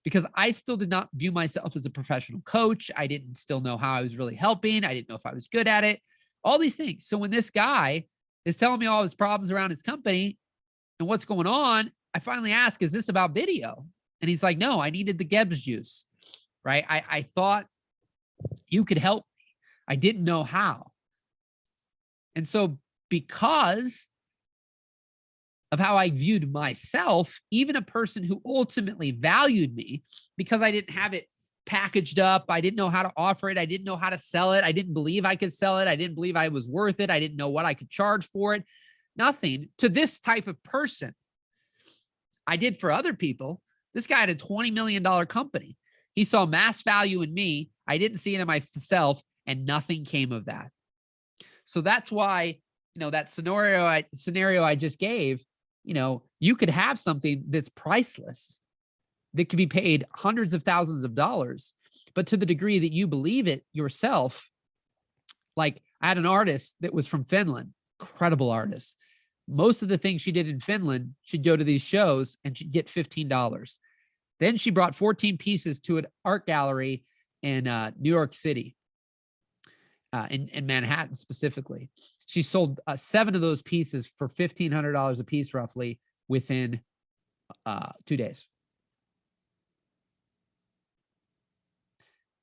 Because I still did not view myself as a professional coach. I didn't still know how I was really helping. I didn't know if I was good at it, all these things. So when this guy is telling me all his problems around his company and what's going on, I finally ask, is this about video? And he's like, no, I needed the Gebs juice, right? I thought you could help me. I didn't know how. And so because of how I viewed myself, even a person who ultimately valued me, because I didn't have it packaged up, I didn't know how to offer it, I didn't know how to sell it, I didn't believe I could sell it, I didn't believe I was worth it, I didn't know what I could charge for it, nothing. To this type of person, I did for other people. This guy had a $20 million company. He saw mass value in me. I didn't see it in myself, and nothing came of that. So that's why, that scenario I just gave, you could have something that's priceless, that could be paid hundreds of thousands of dollars, but to the degree that you believe it yourself. Like, I had an artist that was from Finland, incredible artist. Most of the things she did in Finland, she'd go to these shows and she'd get $15. Then she brought 14 pieces to an art gallery in New York City, in Manhattan specifically. She sold 7 of those pieces for $1,500 a piece, roughly, within 2 days.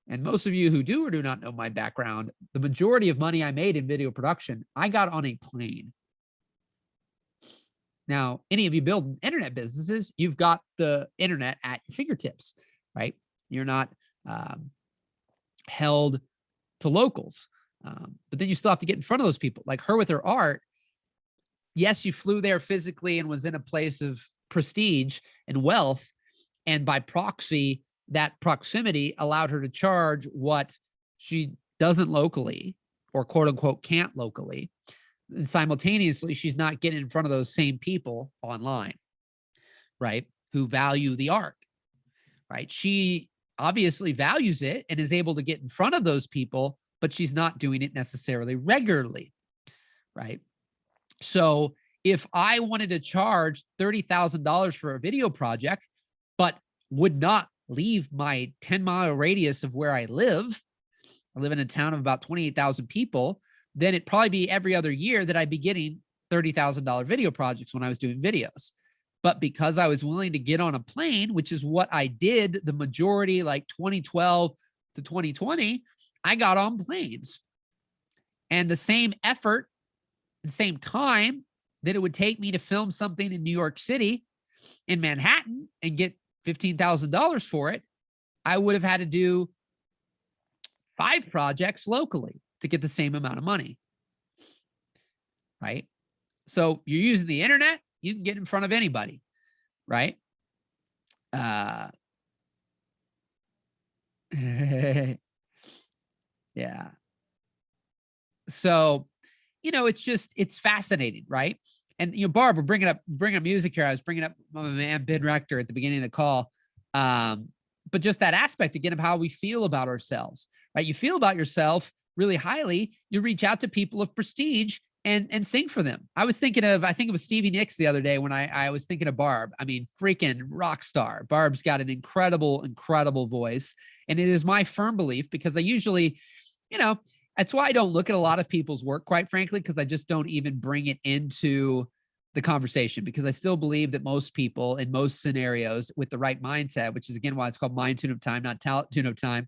And most of you who do or do not know my background, the majority of money I made in video production, I got on a plane. Now, any of you build internet businesses, you've got the internet at your fingertips, right? You're not held to locals. But then you still have to get in front of those people. Like her with her art, yes, you flew there physically and was in a place of prestige and wealth. And by proxy, that proximity allowed her to charge what she doesn't locally, or quote unquote can't locally. And simultaneously, she's not getting in front of those same people online, right? Who value the art, right? She obviously values it and is able to get in front of those people, but she's not doing it necessarily regularly, right? So if I wanted to charge $30,000 for a video project, but would not leave my 10-mile radius of where I live in a town of about 28,000 people, then it'd probably be every other year that I'd be getting $30,000 video projects when I was doing videos. But because I was willing to get on a plane, which is what I did the majority, like 2012 to 2020, I got on planes. And the same effort and same time that it would take me to film something in New York City, in Manhattan, and get $15,000 for it, I would have had to do 5 projects locally to get the same amount of money, right? So you're using the internet, you can get in front of anybody, right? Yeah. So, it's fascinating, right? And, Barb, we're bringing up music here. I was bringing up my man, Ben Rector, at the beginning of the call. But just that aspect, again, of how we feel about ourselves, right? You feel about yourself really highly, you reach out to people of prestige and sing for them. I think it was Stevie Nicks the other day when I was thinking of Barb. I mean, freaking rock star. Barb's got an incredible, incredible voice. And it is my firm belief, because I usually, that's why I don't look at a lot of people's work, quite frankly, because I just don't even bring it into the conversation, because I still believe that most people in most scenarios with the right mindset, which is again why it's called mind tune of time, not talent tune of time,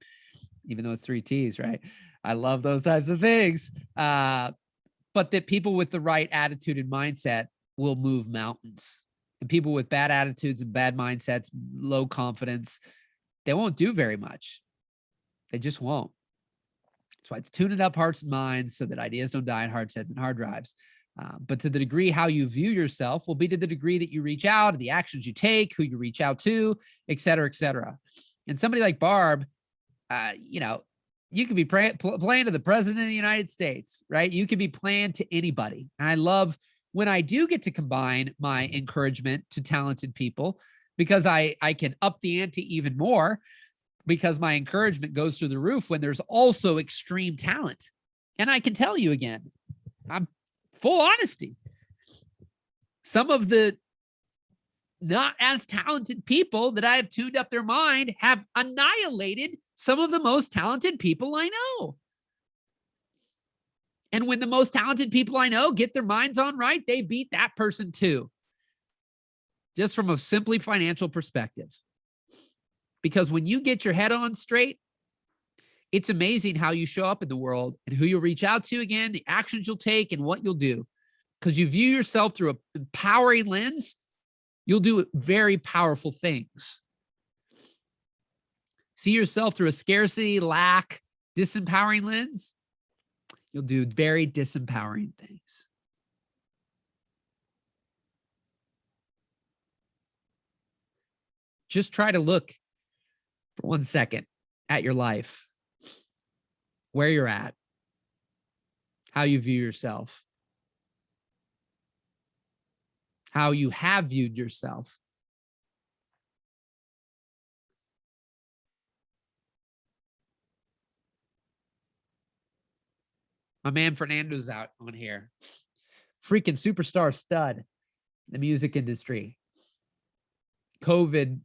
even though it's 3 T's, right? I love those types of things. But that people with the right attitude and mindset will move mountains. And people with bad attitudes and bad mindsets, low confidence, they won't do very much. They just won't. That's why it's tuning up hearts and minds so that ideas don't die in hard sets and hard drives. But to the degree how you view yourself will be to the degree that you reach out, the actions you take, who you reach out to, et cetera, et cetera. And somebody like Barb, you could be playing to the president of the United States, right? You could be playing to anybody. And I love when I do get to combine my encouragement to talented people, because I can up the ante even more, because my encouragement goes through the roof when there's also extreme talent. And I can tell you again, I'm full honesty, some of the not as talented people that I have tuned up their mind have annihilated some of the most talented people I know. And when the most talented people I know get their minds on right, they beat that person too. Just from a simply financial perspective. Because when you get your head on straight, it's amazing how you show up in the world and who you'll reach out to, again, the actions you'll take and what you'll do. Because you view yourself through an empowering lens, you'll do very powerful things. See yourself through a scarcity, lack, disempowering lens, you'll do very disempowering things. Just try to look for 1 second at your life, where you're at, how you view yourself, how you have viewed yourself. My man Fernando's out on here. Freaking superstar stud in the music industry. COVID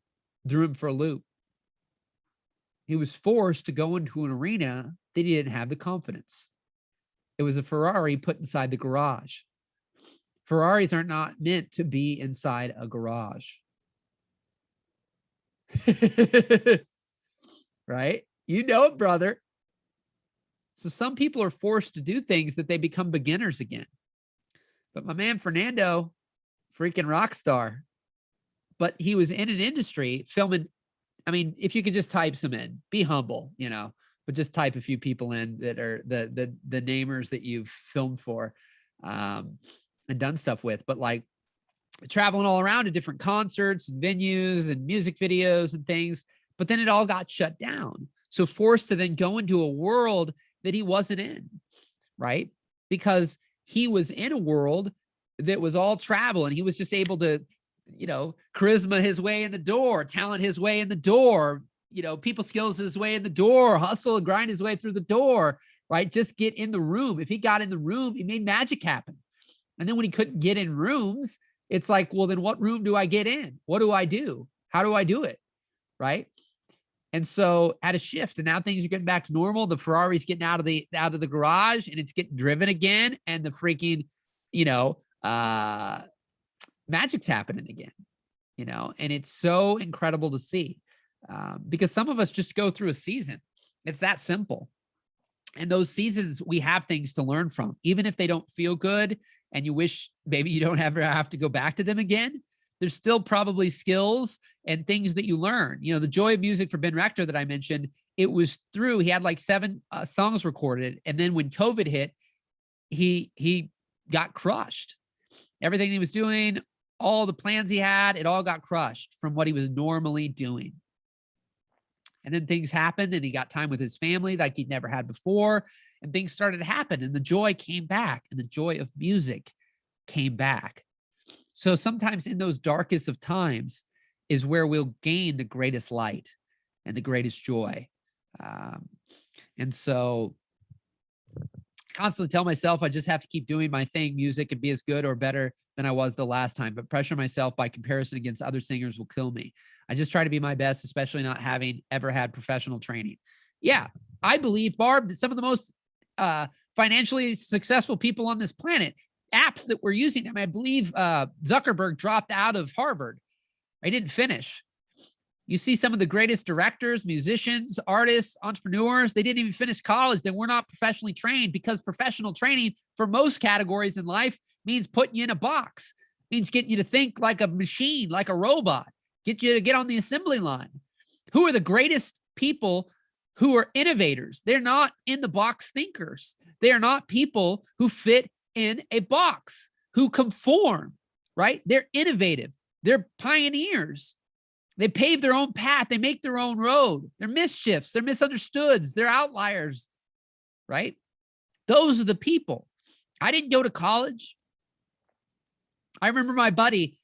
threw him for a loop. He was forced to go into an arena that he didn't have the confidence. It was a Ferrari put inside the garage. Ferraris are not meant to be inside a garage. Right? You know it, brother. So some people are forced to do things that they become beginners again. But my man Fernando, freaking rock star. But he was in an industry filming. I mean, if you could just type some in, be humble, but just type a few people in that are the namers that you've filmed for. And and done stuff with, but like traveling all around to different concerts and venues and music videos and things. But then it all got shut down. So forced to then go into a world that he wasn't in, right? Because he was in a world that was all travel, and he was just able to, charisma his way in the door, talent his way in the door, people skills his way in the door, hustle and grind his way through the door, right? Just get in the room. If he got in the room, he made magic happen. And then when he couldn't get in rooms, it's like, well, then what room do I get in? What do I do? How do I do it? Right. And so at a shift, and now things are getting back to normal. The Ferrari's getting out of the garage, and it's getting driven again. And the freaking, magic's happening again, and it's so incredible to see, because some of us just go through a season. It's that simple. And those seasons, we have things to learn from, even if they don't feel good and you wish maybe you don't ever have to go back to them again. There's still probably skills and things that you learn. The Joy of Music for Ben Rector that I mentioned, it was through, he had like 7 songs recorded. And then when COVID hit, he got crushed. Everything he was doing, all the plans he had, it all got crushed from what he was normally doing. And then things happened, and he got time with his family like he'd never had before. And things started to happen, and the joy came back, and the joy of music came back. So sometimes in those darkest of times is where we'll gain the greatest light and the greatest joy. And so I constantly tell myself I just have to keep doing my thing, music, and be as good or better than I was the last time. But pressure myself by comparison against other singers will kill me. I just try to be my best, especially not having ever had professional training. Yeah, I believe, Barb, that some of the most financially successful people on this planet, apps that we're using, I believe Zuckerberg dropped out of Harvard. I didn't finish. You see some of the greatest directors, musicians, artists, entrepreneurs, they didn't even finish college. They were not professionally trained, because professional training for most categories in life means putting you in a box, means getting you to think like a machine, like a robot, get you to get on the assembly line. Who are the greatest people who are innovators? They're not in the box thinkers. They are not people who fit in a box, who conform, right? They're innovative. They're pioneers. They pave their own path. They make their own road. They're mischiefs. They're misunderstoods. They're outliers, right? Those are the people. I didn't go to college. I remember my buddy,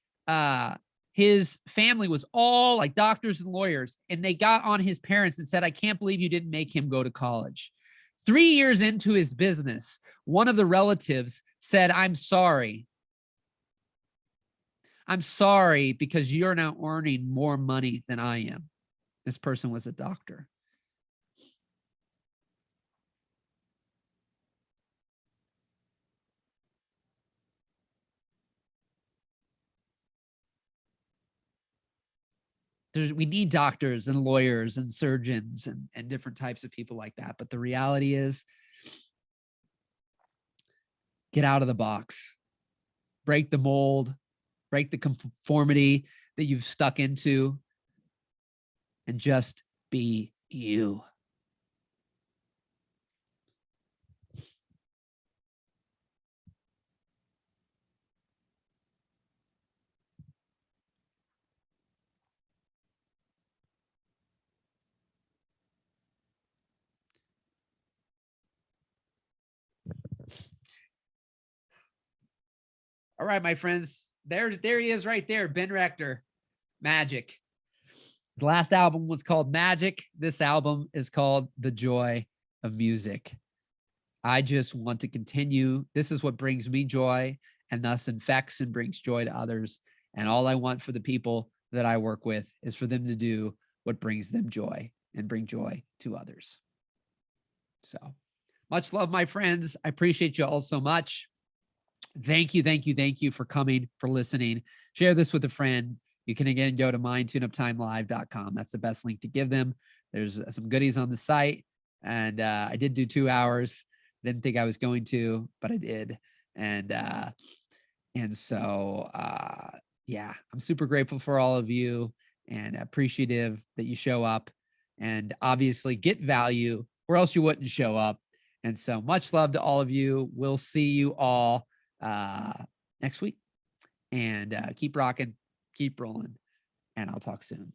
his family was all like doctors and lawyers, and they got on his parents and said, I can't believe you didn't make him go to college. 3 years into his business, one of the relatives said, I'm sorry. I'm sorry because you're now earning more money than I am. This person was a doctor. We need doctors and lawyers and surgeons and different types of people like that. But the reality is, get out of the box, break the mold, break the conformity that you've stuck into, and just be you. All right, my friends, there he is right there, Ben Rector, Magic. His last album was called Magic. This album is called The Joy of Music. I just want to continue. This is what brings me joy, and thus infects and brings joy to others. And all I want for the people that I work with is for them to do what brings them joy and bring joy to others. So much love, my friends. I appreciate you all so much. Thank you for coming, for listening. Share this with a friend. You can again go to mindtuneuptimelive.com. That's the best link to give them. There's some goodies on the site. And I did do 2 hours. Didn't think I was going to, but I did. And so yeah, I'm super grateful for all of you and appreciative that you show up and obviously get value, or else you wouldn't show up. And so much love to all of you. We'll see you all next week. And keep rocking, keep rolling, and I'll talk soon.